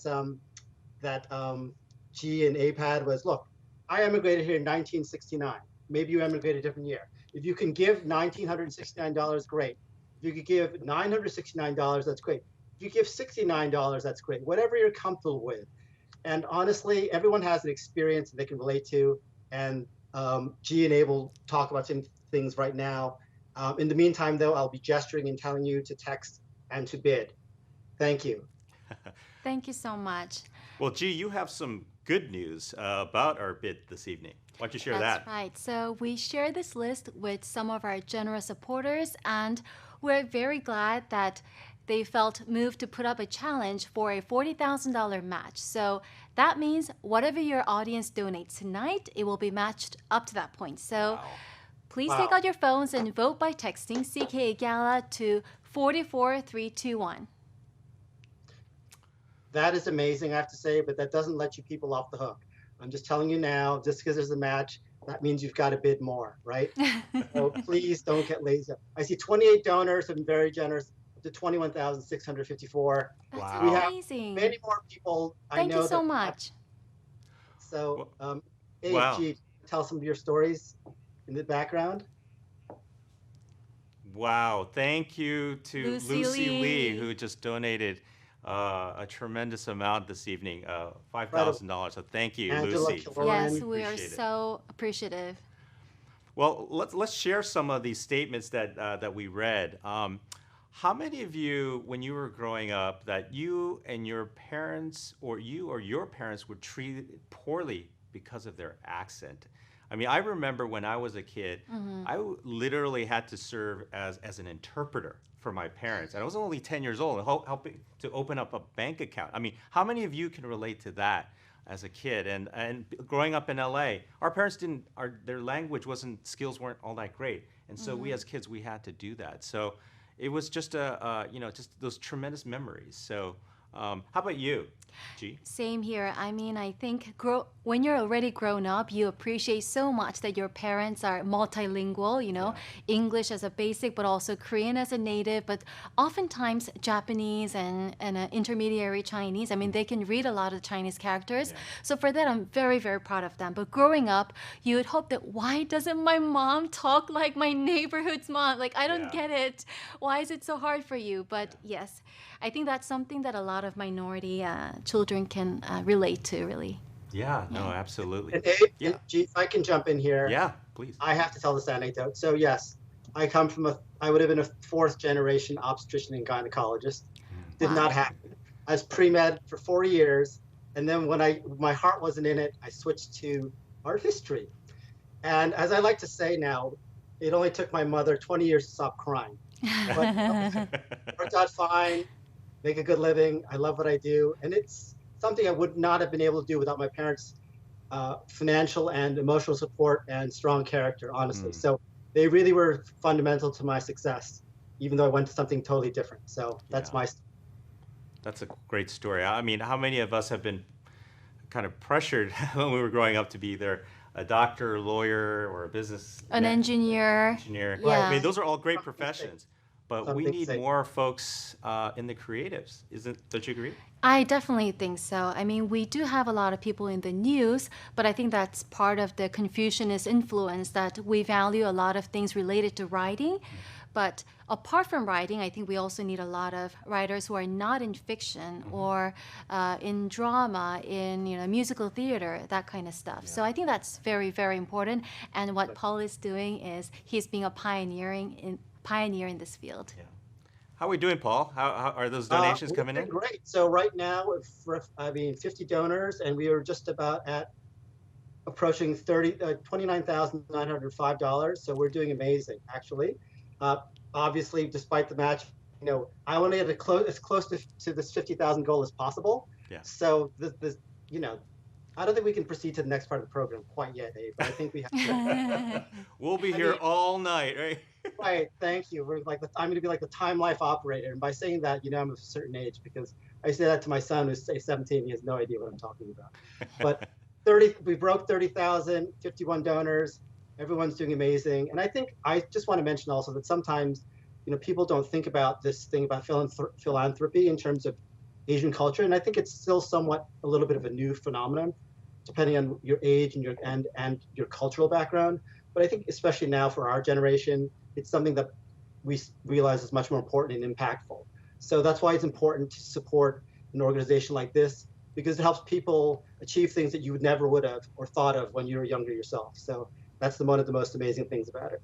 Speaker 18: G and Abe had was, look, I immigrated here in 1969. Maybe you emigrated a different year. If you can give $1,969, great. If you could give $969, that's great. If you give $69, that's great. Whatever you're comfortable with. And honestly, everyone has an experience that they can relate to. And G and Abe will talk about some things right now. In the meantime, though, I'll be gesturing and telling you to text and to bid. Thank you.
Speaker 2: Thank you so much.
Speaker 1: Well, G, you have some good news about our bid this evening. Why don't you share
Speaker 2: That's
Speaker 1: that?
Speaker 2: right. So we share this list with some of our generous supporters, and we're very glad that they felt moved to put up a challenge for a $40,000 match. So that means whatever your audience donates tonight, it will be matched up to that point. So please take out your phones and vote by texting CKA Gala to 44321.
Speaker 18: That is amazing, I have to say, but that doesn't let you people off the hook. I'm just telling you now, just because there's a match, that means you've got to bid more, right? So please don't get lazy. I see 28 donors have been very generous, up to 21,654.
Speaker 2: That's
Speaker 18: We have
Speaker 2: amazing.
Speaker 18: many more people.
Speaker 2: Thank
Speaker 18: I know
Speaker 2: you so
Speaker 18: that-
Speaker 2: much.
Speaker 18: So, Abe,
Speaker 1: Wow.
Speaker 18: G, tell some of your stories in the background.
Speaker 1: Wow. Thank you to
Speaker 2: Lucy
Speaker 1: Lucy Lee,
Speaker 2: Lee.
Speaker 1: who just donated a tremendous amount this evening, $5,000. So thank you,
Speaker 18: Angela
Speaker 1: Lucy.
Speaker 18: Killoran.
Speaker 2: Yes, we are
Speaker 1: Appreciate it.
Speaker 2: so appreciative.
Speaker 1: Well, let's share some of these statements that we read. How many of you, when you were growing up, that you and your parents, or your parents, were treated poorly because of their accent? I mean, I remember when I was a kid, I literally had to serve as an interpreter for my parents, and I was only 10 years old, and helping to open up a bank account. I mean, how many of you can relate to that as a kid? And growing up in LA, our parents their language skills weren't all that great, and so we as kids, we had to do that. So it was just just those tremendous memories. So how about you, G?
Speaker 2: Same here. I mean, I think when you're already grown up, you appreciate so much that your parents are multilingual, English as a basic, but also Korean as a native, but oftentimes Japanese and intermediary Chinese. I mean, they can read a lot of Chinese characters.
Speaker 1: Yeah.
Speaker 2: So for that, I'm very, very proud of them. But growing up, you would hope that why doesn't my mom talk like my neighborhood's mom? Like, I don't get it. Why is it so hard for you? But yes, I think that's something that a lot of minority children can relate to, really.
Speaker 1: Yeah, no, absolutely.
Speaker 18: And Abe,
Speaker 1: Yeah.
Speaker 18: G, if I can jump in here.
Speaker 1: Yeah, please.
Speaker 18: I have to tell this anecdote. So yes, I would have been a fourth generation obstetrician and gynecologist. Did
Speaker 2: Wow.
Speaker 18: not happen. I was pre-med for 4 years. And then when my heart wasn't in it, I switched to art history. And as I like to say now, it only took my mother 20 years to stop crying. But worked out fine, make a good living. I love what I do. And it's something I would not have been able to do without my parents' financial and emotional support and strong character, honestly. So they really were fundamental to my success, even though I went to something totally different. So that's my story.
Speaker 1: That's a great story. I mean, how many of us have been kind of pressured when we were growing up to be either a doctor, a lawyer, or a business
Speaker 2: An engineer.
Speaker 1: engineer.
Speaker 2: Yeah.
Speaker 1: I mean, those are all great professions, but we
Speaker 18: Something
Speaker 1: need
Speaker 18: safe.
Speaker 1: more folks in the creatives. Don't you agree?
Speaker 2: I definitely think so. I mean, we do have a lot of people in the news, but I think that's part of the Confucianist influence that we value a lot of things related to writing. But apart from writing, I think we also need a lot of writers who are not in fiction or in drama, in musical theater, that kind of stuff. So I think that's very, very important. And what Paul is doing is he's being a pioneer in this field.
Speaker 1: Yeah. How are we doing, Paul? How are those donations
Speaker 18: We're
Speaker 1: coming
Speaker 18: doing
Speaker 1: in?
Speaker 18: Great. So right now, 50 donors, and we are just about at approaching $29,905. So we're doing amazing, actually. Obviously, despite the match, I want to get as close to this 50,000 goal as possible.
Speaker 1: Yeah.
Speaker 18: So this, I don't think we can proceed to the next part of the program quite yet, Abe, but I think we have to.
Speaker 1: We'll be here all night, right?
Speaker 18: Right. Thank you. I'm going to be like the Time Life operator. And by saying that, I'm of a certain age, because I say that to my son who's say 17. He has no idea what I'm talking about. But we broke 30,000, 51 donors. Everyone's doing amazing. And I think I just want to mention also that sometimes, people don't think about this thing about philanthropy in terms of Asian culture. And I think it's still somewhat a little bit of a new phenomenon, depending on your age and your cultural background. But I think especially now for our generation, it's something that we realize is much more important and impactful. So that's why it's important to support an organization like this, because it helps people achieve things that you never would have or thought of when you were younger yourself. So that's one of the most amazing things about it.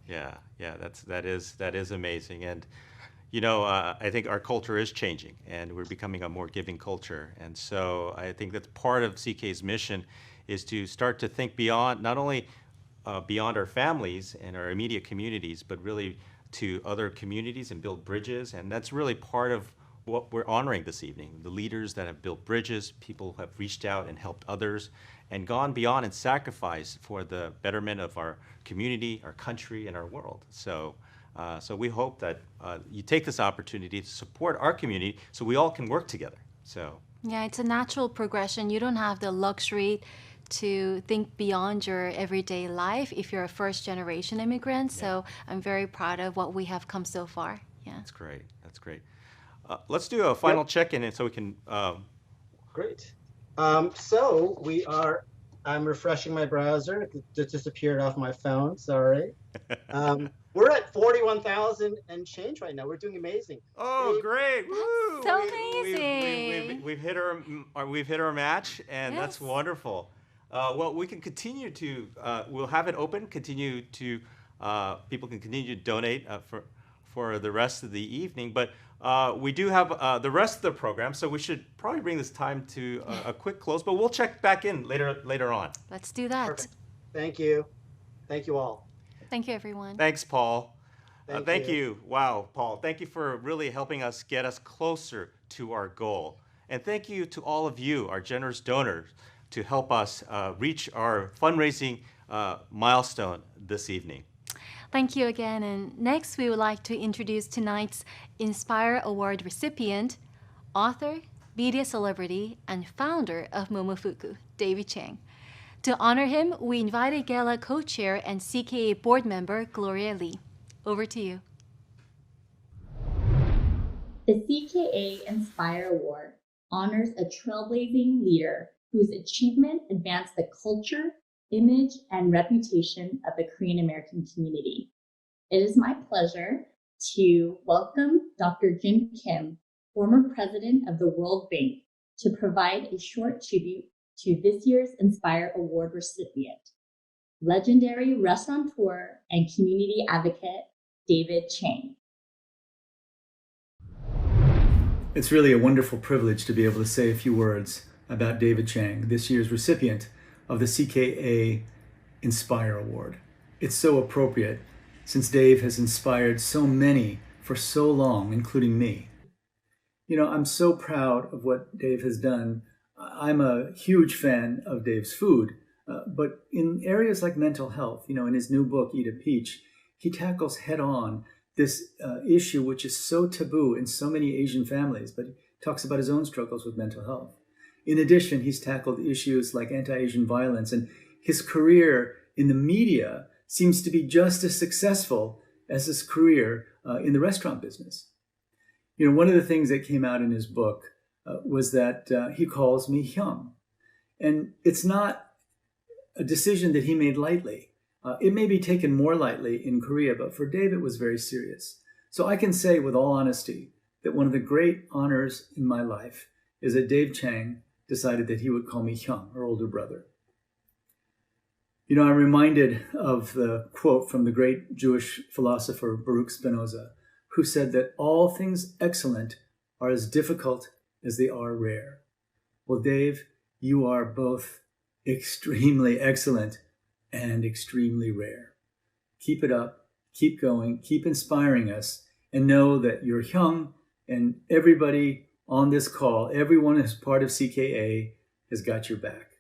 Speaker 1: Yeah, that is amazing. And I think our culture is changing, and we're becoming a more giving culture. And so I think that's part of CK's mission, is to start to think beyond, not only beyond our families and our immediate communities, but really to other communities and build bridges. And that's really part of what we're honoring this evening, the leaders that have built bridges, people who have reached out and helped others and gone beyond and sacrificed for the betterment of our community, our country, and our world. So we hope that you take this opportunity to support our community so we all can work together. So
Speaker 2: yeah, it's a natural progression. You don't have the luxury to think beyond your everyday life if you're a first-generation immigrant. Yeah. So I'm very proud of what we have come so far. Yeah,
Speaker 1: that's great. That's great. Let's do a final check-in, and so we can.
Speaker 18: Great. I'm refreshing my browser. It just disappeared off my phone. Sorry. We're at 41,000 and change right now. We're doing amazing.
Speaker 1: Oh, great! Woo!
Speaker 2: So amazing.
Speaker 1: We've hit our match, and yes. That's wonderful. Well, we can continue to. We'll have it open. Continue to. People can continue to donate for the rest of the evening, but we do have the rest of the program, so we should probably bring this time to a quick close. But we'll check back in later on.
Speaker 2: Let's do that.
Speaker 18: Perfect. Thank you. Thank you all.
Speaker 2: Thank you, everyone.
Speaker 1: Thanks, Paul.
Speaker 18: Thank
Speaker 1: you. Wow, Paul. Thank you for really helping us get us closer to our goal. And thank you to all of you, our generous donors, to help us reach our fundraising milestone this evening.
Speaker 2: Thank you again. And next, we would like to introduce tonight's Inspire Award recipient, author, media celebrity, and founder of Momofuku, David Chang. To honor him, we invited Gala co-chair and CKA board member, Gloria Lee. Over to you.
Speaker 19: The CKA Inspire Award honors a trailblazing leader whose achievement advanced the culture, image, and reputation of the Korean American community. It is my pleasure to welcome Dr. Jim Kim, former president of the World Bank, to provide a short tribute to this year's Inspire Award recipient, legendary restaurateur and community advocate, David Chang.
Speaker 20: It's really a wonderful privilege to be able to say a few words about David Chang, this year's recipient of the CKA Inspire Award. It's so appropriate since Dave has inspired so many for so long, including me. I'm so proud of what Dave has done. I'm a huge fan of Dave's food, but in areas like mental health, in his new book, Eat a Peach, he tackles head on this issue which is so taboo in so many Asian families, but he talks about his own struggles with mental health. In addition, he's tackled issues like anti-Asian violence, and his career in the media seems to be just as successful as his career in the restaurant business. You know, one of the things that came out in his book was that he calls me Hyung. And it's not a decision that he made lightly. It may be taken more lightly in Korea, but for Dave, it was very serious. So I can say with all honesty that one of the great honors in my life is that Dave Chang decided that he would call me Hyung, or older brother. You know, I'm reminded of the quote from the great Jewish philosopher Baruch Spinoza, who said that all things excellent are as difficult as they are rare. Well, Dave, you are both extremely excellent and extremely rare. Keep it up, keep going, keep inspiring us, and know that you're Hyung, and everybody on this call, everyone who's part of CKA has got your back.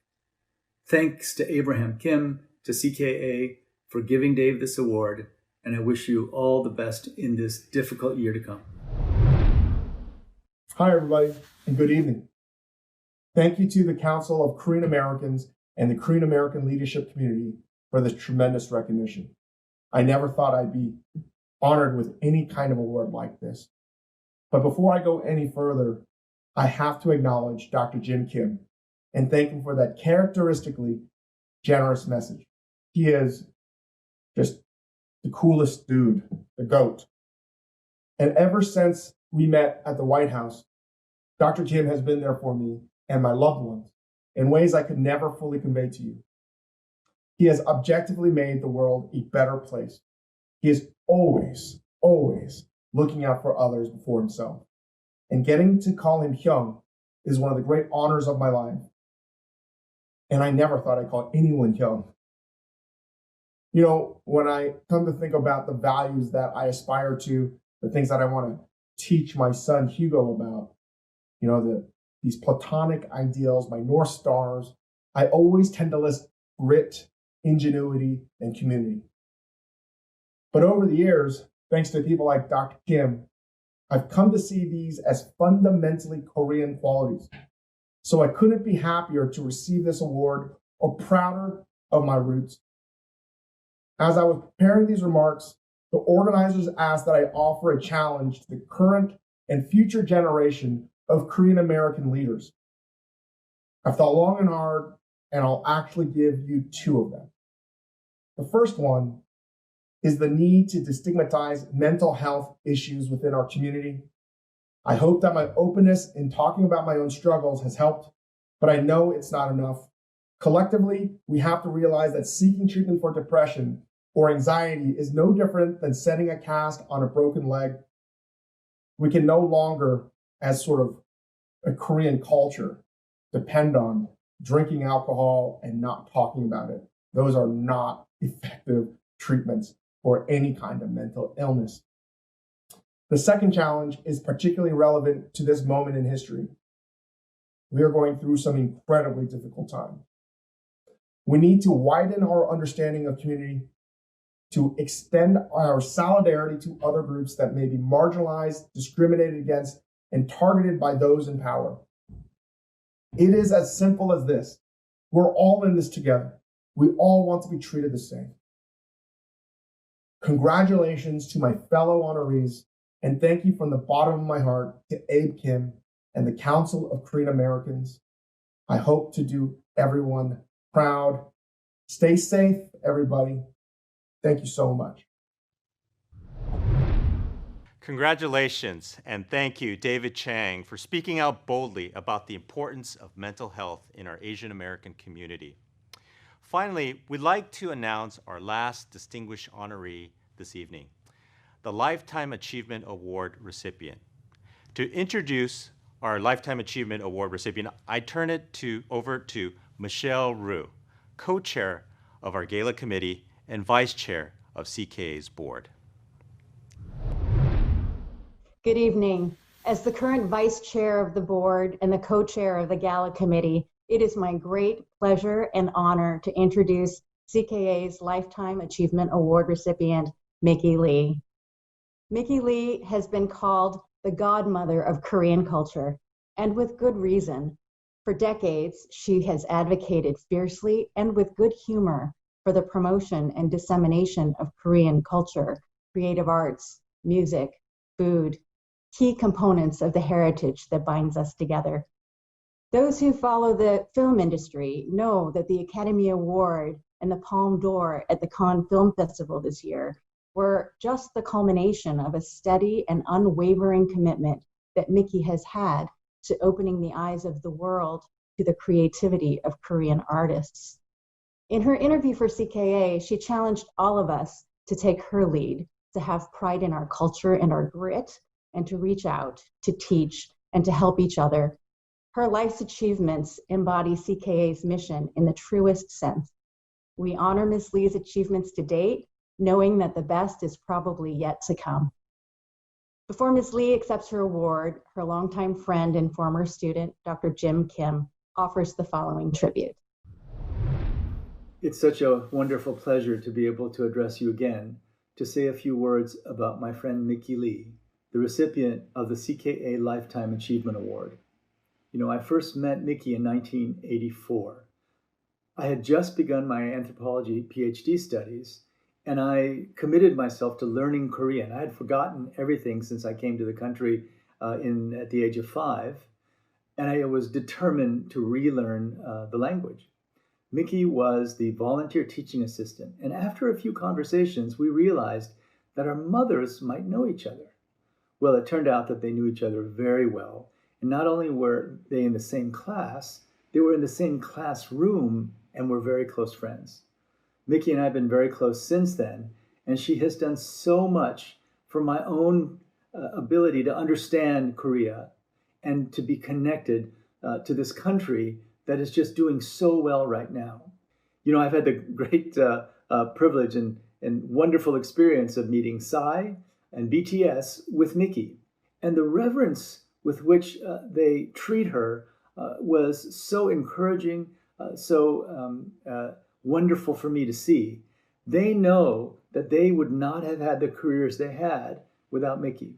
Speaker 20: Thanks to Abraham Kim, to CKA for giving Dave this award, and I wish you all the best in this difficult year to come.
Speaker 21: Hi, everybody, and good evening. Thank you to the Council of Korean Americans and the Korean American leadership community for this tremendous recognition. I never thought I'd be honored with any kind of award like this. But before I go any further, I have to acknowledge Dr. Jim Kim and thank him for that characteristically generous message. He is just the coolest dude, the GOAT. And ever since we met at the White House, Dr. Kim has been there for me and my loved ones in ways I could never fully convey to you. He has objectively made the world a better place. He is always, always looking out for others before himself. And getting to call him Hyung is one of the great honors of my life. And I never thought I'd call anyone Hyung. You know, when I come to think about the values that I aspire to, the things that I want to teach my son Hugo about, you know, these platonic ideals, my North Stars, I always tend to list grit, ingenuity, and community. But over the years, thanks to people like Dr. Kim, I've come to see these as fundamentally Korean qualities. So I couldn't be happier to receive this award or prouder of my roots. As I was preparing these remarks, the organizers asked that I offer a challenge to the current and future generation of Korean American leaders. I've thought long and hard, and I'll actually give you two of them. The first one is the need to destigmatize mental health issues within our community. I hope that my openness in talking about my own struggles has helped, but I know it's not enough. Collectively, we have to realize that seeking treatment for depression or anxiety is no different than setting a cast on a broken leg. We can no longer, as sort of a Korean culture, depend on drinking alcohol and not talking about it. Those are not effective treatments for any kind of mental illness. The second challenge is particularly relevant to this moment in history. We are going through some incredibly difficult times. We need to widen our understanding of community, to extend our solidarity to other groups that may be marginalized, discriminated against, and targeted by those in power. It is as simple as this. We're all in this together. We all want to be treated the same. Congratulations to my fellow honorees, and thank you from the bottom of my heart to Abe Kim and the Council of Korean Americans. I hope to do everyone proud. Stay safe, everybody. Thank you so much.
Speaker 1: Congratulations, and thank you, David Chang, for speaking out boldly about the importance of mental health in our Asian American community. Finally, we'd like to announce our last distinguished honoree this evening, the Lifetime Achievement Award recipient. To introduce our Lifetime Achievement Award recipient, I turn it over to Michelle Rue, co-chair of our Gala Committee and vice chair of CKA's board.
Speaker 12: Good evening. As the current vice chair of the board and the co-chair of the Gala Committee, it is my great pleasure and honor to introduce CKA's Lifetime Achievement Award recipient, Mickey Lee. Mickey Lee has been called the godmother of Korean culture, and with good reason.
Speaker 4: For decades, she has advocated fiercely and with good humor for the promotion and dissemination of Korean culture, creative arts, music, food, key components of the heritage that binds us together. Those who follow the film industry know that the Academy Award and the Palme d'Or at the Cannes Film Festival this year were just the culmination of a steady and unwavering commitment that Mickey has had to opening the eyes of the world to the creativity of Korean artists. In her interview for CKA, she challenged all of us to take her lead, to have pride in our culture and our grit, and to reach out, to teach, and to help each other. Her life's achievements embody CKA's mission in the truest sense. We honor Ms. Lee's achievements to date, knowing that the best is probably yet to come. Before Ms. Lee accepts her award, her longtime friend and former student, Dr. Jim Kim, offers the following tribute.
Speaker 20: It's such a wonderful pleasure to be able to address you again, to say a few words about my friend Mickey Lee, the recipient of the CKA Lifetime Achievement Award. You know, I first met Mickey in 1984. I had just begun my anthropology PhD studies, and I committed myself to learning Korean. I had forgotten everything since I came to the country at the age of 5, and I was determined to relearn the language. Mickey was the volunteer teaching assistant, and after a few conversations, we realized that our mothers might know each other. Well, it turned out that they knew each other very well, and not only were they in the same class, they were in the same classroom and were very close friends. Mickey and I have been very close since then, and she has done so much for my own ability to understand Korea and to be connected to this country that is just doing so well right now. You know, I've had the great privilege and wonderful experience of meeting Psy and BTS with Mickey, and the reverence with which they treat her was so encouraging, so wonderful for me to see. They know that they would not have had the careers they had without Mickey.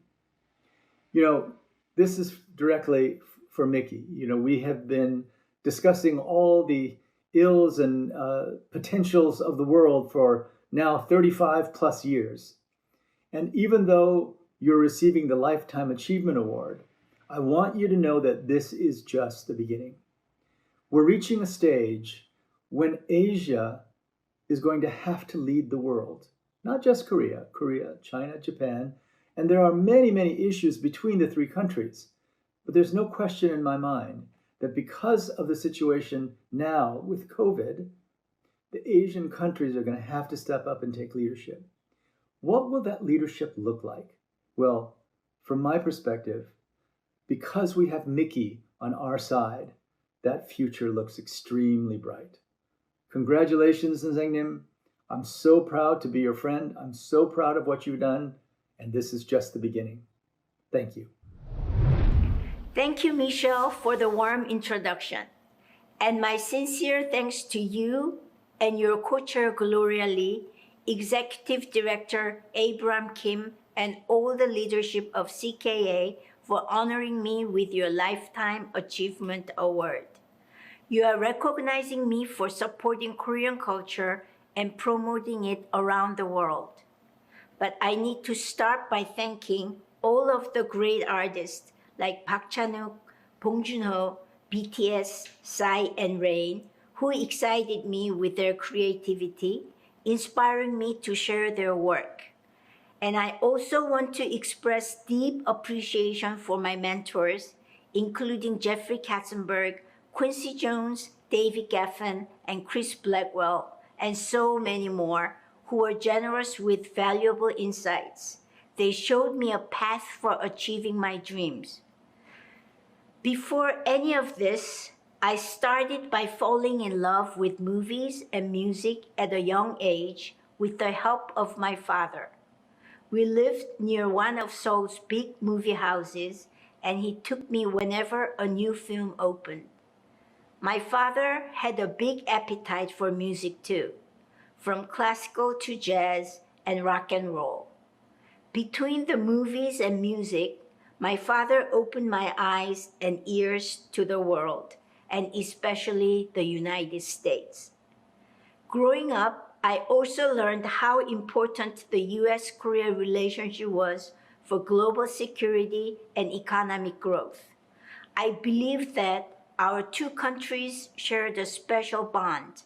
Speaker 20: You know, this is directly for Mickey. You know, we have been discussing all the ills and potentials of the world for now 35 plus years. And even though you're receiving the Lifetime Achievement Award, I want you to know that this is just the beginning. We're reaching a stage when Asia is going to have to lead the world. Not just Korea, China, Japan, and there are many, many issues between the three countries. But there's no question in my mind that because of the situation now with COVID, the Asian countries are going to have to step up and take leadership. What will that leadership look like? Well, from my perspective, because we have Mickey on our side, that future looks extremely bright. Congratulations, Nzengnim. I'm so proud to be your friend. I'm so proud of what you've done, and this is just the beginning. Thank you.
Speaker 22: Thank you, Michelle, for the warm introduction. And my sincere thanks to you and your co-chair, Gloria Lee, Executive Director Abram Kim, and all the leadership of CKA for honoring me with your Lifetime Achievement Award. You are recognizing me for supporting Korean culture and promoting it around the world. But I need to start by thanking all of the great artists like Park Chan-wook, Bong Joon-ho, BTS, Psy, and Rain, who excited me with their creativity, inspiring me to share their work. And I also want to express deep appreciation for my mentors, including Jeffrey Katzenberg, Quincy Jones, David Geffen, and Chris Blackwell, and so many more, who were generous with valuable insights. They showed me a path for achieving my dreams. Before any of this, I started by falling in love with movies and music at a young age with the help of my father. We lived near one of Seoul's big movie houses, and he took me whenever a new film opened. My father had a big appetite for music too, from classical to jazz and rock and roll. Between the movies and music, my father opened my eyes and ears to the world, and especially the United States. Growing up, I also learned how important the US-Korea relationship was for global security and economic growth. I believe that our two countries shared a special bond,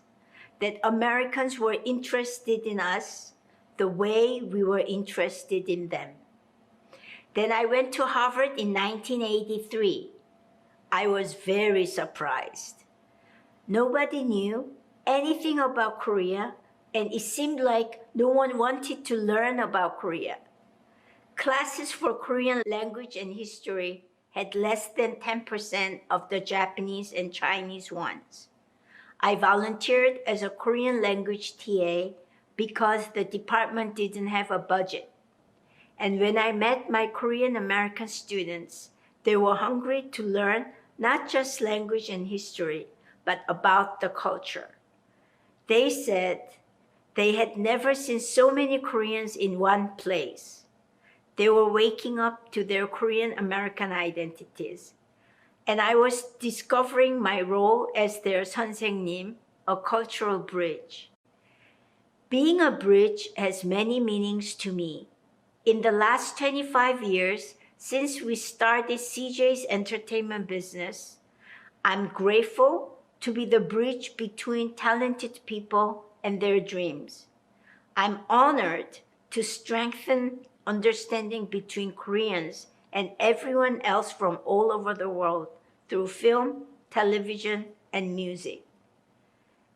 Speaker 22: that Americans were interested in us the way we were interested in them. Then I went to Harvard in 1983. I was very surprised. Nobody knew anything about Korea, and it seemed like no one wanted to learn about Korea. Classes for Korean language and history had less than 10% of the Japanese and Chinese ones. I volunteered as a Korean language TA because the department didn't have a budget. And when I met my Korean American students, they were hungry to learn not just language and history, but about the culture. They said they had never seen so many Koreans in one place. They were waking up to their Korean American identities. And I was discovering my role as their 선생님, a cultural bridge. Being a bridge has many meanings to me. In the last 25 years, since we started CJ's entertainment business, I'm grateful to be the bridge between talented people and their dreams. I'm honored to strengthen understanding between Koreans and everyone else from all over the world through film, television, and music.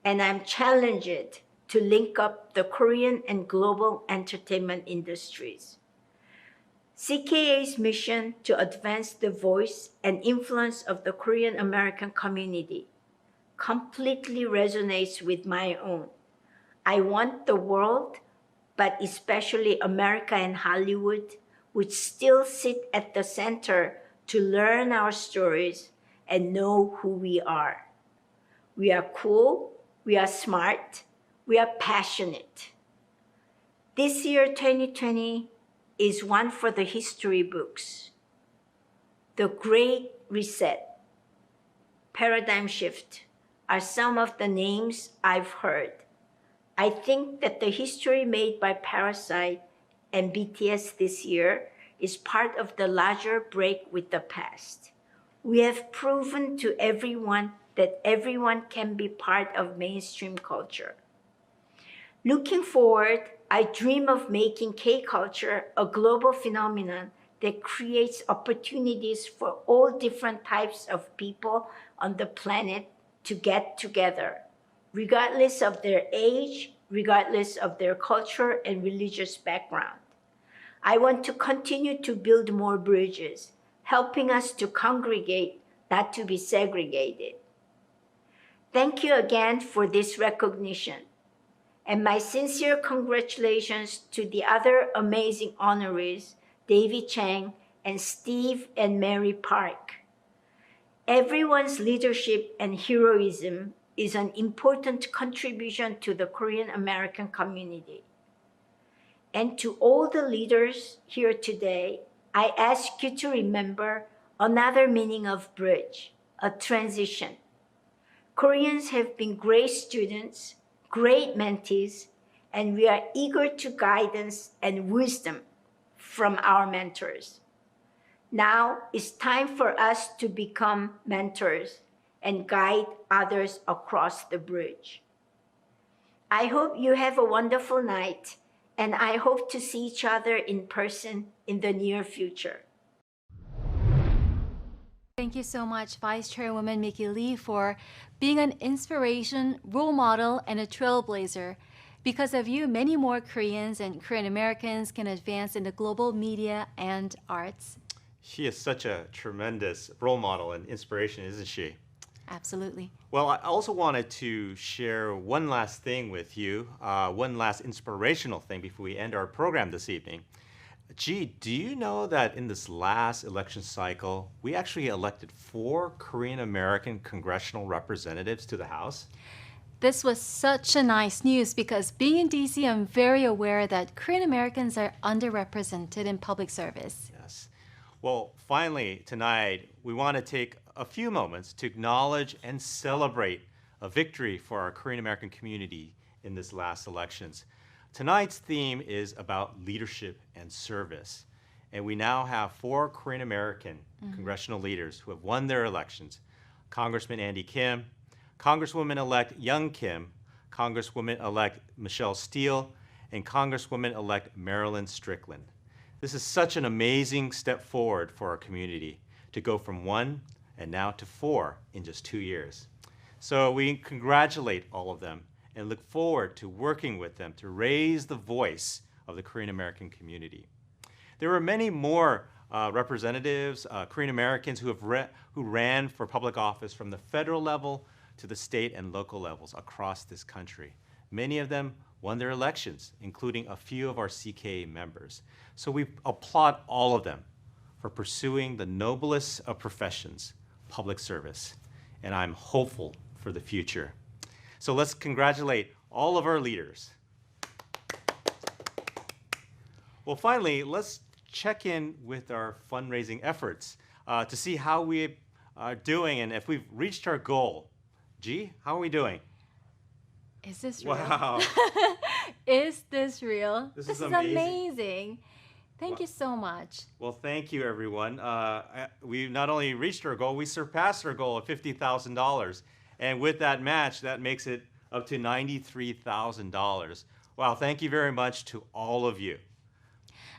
Speaker 22: And I'm challenged to link up the Korean and global entertainment industries. CKA's mission to advance the voice and influence of the Korean American community completely resonates with my own. I want the world, but especially America and Hollywood, which still sit at the center to learn our stories and know who we are. We are cool, we are smart, we are passionate. This year, 2020, is one for the history books. The Great Reset, Paradigm Shift are some of the names I've heard. I think that the history made by Parasite and BTS this year is part of the larger break with the past. We have proven to everyone that everyone can be part of mainstream culture. Looking forward, I dream of making K-culture a global phenomenon that creates opportunities for all different types of people on the planet to get together, regardless of their age, regardless of their culture and religious background. I want to continue to build more bridges, helping us to congregate, not to be segregated. Thank you again for this recognition. And my sincere congratulations to the other amazing honorees, David Chang and Steve and Mary Park. Everyone's leadership and heroism is an important contribution to the Korean American community. And to all the leaders here today, I ask you to remember another meaning of bridge, a transition. Koreans have been great students, great mentees, and we are eager to guidance and wisdom from our mentors. Now it's time for us to become mentors and guide others across the bridge. I hope you have a wonderful night, and I hope to see each other in person in the near future.
Speaker 2: Thank you so much, Vice Chairwoman Mickey Lee, for being an inspiration, role model, and a trailblazer. Because of you, many more Koreans and Korean Americans can advance in the global media and arts.
Speaker 1: She is such a tremendous role model and inspiration, isn't she?
Speaker 2: Absolutely.
Speaker 1: Well, I also wanted to share one last thing with you, one last inspirational thing before we end our program this evening. Gee, do you know that in this last election cycle, we actually elected 4 Korean American congressional representatives to the House?
Speaker 2: This was such a nice news because being in DC, I'm very aware that Korean Americans are underrepresented in public service.
Speaker 1: Yes. Well, finally, tonight, we want to take a few moments to acknowledge and celebrate a victory for our Korean American community in this last elections. Tonight's theme is about leadership and service. And we now have 4 Korean American congressional leaders who have won their elections. Congressman Andy Kim, Congresswoman-elect Young Kim, Congresswoman-elect Michelle Steele, and Congresswoman-elect Marilyn Strickland. This is such an amazing step forward for our community to go from 1 and now to 4 in just 2 years. So we congratulate all of them and look forward to working with them to raise the voice of the Korean American community. There were many more representatives, Korean Americans who ran for public office from the federal level to the state and local levels across this country. Many of them won their elections, including a few of our CKA members. So we applaud all of them for pursuing the noblest of professions, public service, and I'm hopeful for the future. So let's congratulate all of our leaders. Well, finally, let's check in with our fundraising efforts to see how we are doing and if we've reached our goal. G, how are we doing?
Speaker 2: Is this real?
Speaker 1: Wow.
Speaker 2: Is this real?
Speaker 1: This
Speaker 2: is
Speaker 1: is
Speaker 2: amazing. Thank you so much.
Speaker 1: Well, thank you, everyone. We not only reached our goal, we surpassed our goal of $50,000. And with that match, that makes it up to $93,000. Wow, thank you very much to all of you.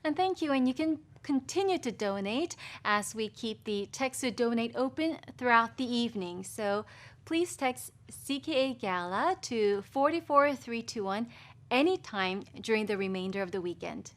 Speaker 2: And thank you, and you can continue to donate as we keep the text to donate open throughout the evening. So please text CKA Gala to 44321 anytime during the remainder of the weekend.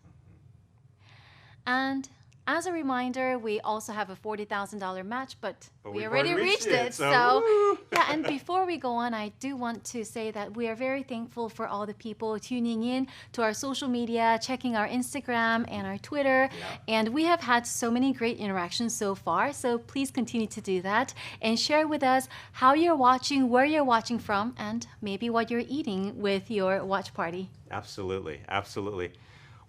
Speaker 2: And as a reminder, we also have a $40,000 match, but we already reached it. So yeah, and before we go on, I do want to say that we are very thankful for all the people tuning in to our social media, checking our Instagram and our Twitter. Yeah. And we have had so many great interactions so far. So please continue to do that and share with us how you're watching, where you're watching from, and maybe what you're eating with your watch party.
Speaker 1: Absolutely, absolutely.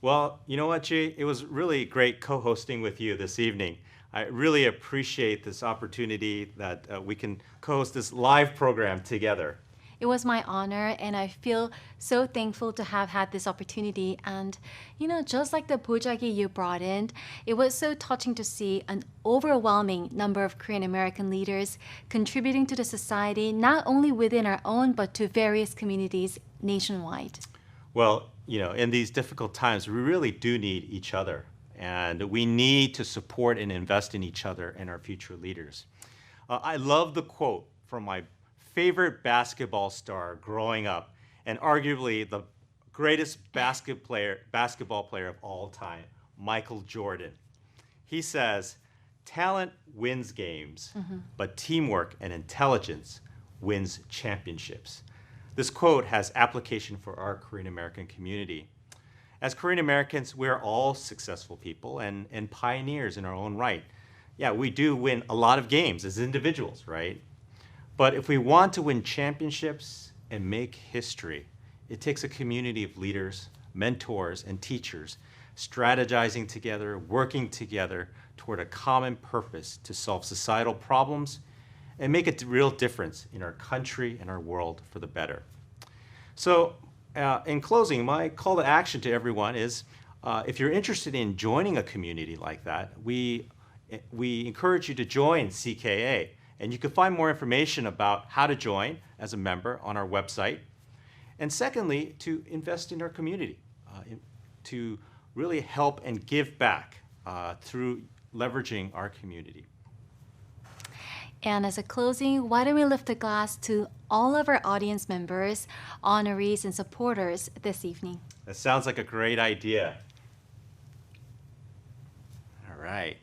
Speaker 1: Well, you know what, Jay? It was really great co-hosting with you this evening. I really appreciate this opportunity that we can co-host this live program together.
Speaker 2: It was my honor, and I feel so thankful to have had this opportunity. And, you know, just like the bojagi you brought in, it was so touching to see an overwhelming number of Korean American leaders contributing to the society, not only within our own, but to various communities nationwide.
Speaker 1: Well, you know, in these difficult times, we really do need each other. And we need to support and invest in each other and our future leaders. I love the quote from my favorite basketball star growing up, and arguably the greatest basketball player of all time, Michael Jordan. He says, "Talent wins games, but teamwork and intelligence wins championships." This quote has application for our Korean American community. As Korean Americans, we're all successful people and pioneers in our own right. Yeah, we do win a lot of games as individuals, right? But if we want to win championships and make history, it takes a community of leaders, mentors, and teachers strategizing together, working together toward a common purpose to solve societal problems and make a real difference in our country and our world for the better. So in closing, my call to action to everyone is if you're interested in joining a community like that, we encourage you to join CKA. And you can find more information about how to join as a member on our website. And secondly, to invest in our community, to really help and give back through leveraging our community.
Speaker 2: And as a closing, why don't we lift a glass to all of our audience members, honorees, and supporters this evening?
Speaker 1: That sounds like a great idea. All right.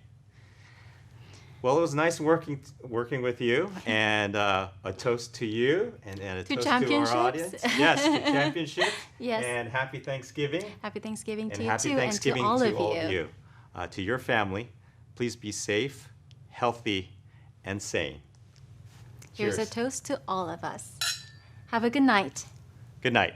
Speaker 1: Well, it was nice working with you, and a toast to you, and a toast to our audience. Yes, to championship.
Speaker 2: Yes.
Speaker 1: And happy Thanksgiving.
Speaker 2: Happy Thanksgiving to
Speaker 1: and
Speaker 2: you
Speaker 1: happy
Speaker 2: too,
Speaker 1: Thanksgiving
Speaker 2: and to
Speaker 1: all of you. To your family, please be safe, healthy, and sane.
Speaker 2: Here's
Speaker 1: Cheers.
Speaker 2: a toast to all of us. Have a good night.
Speaker 1: Good night.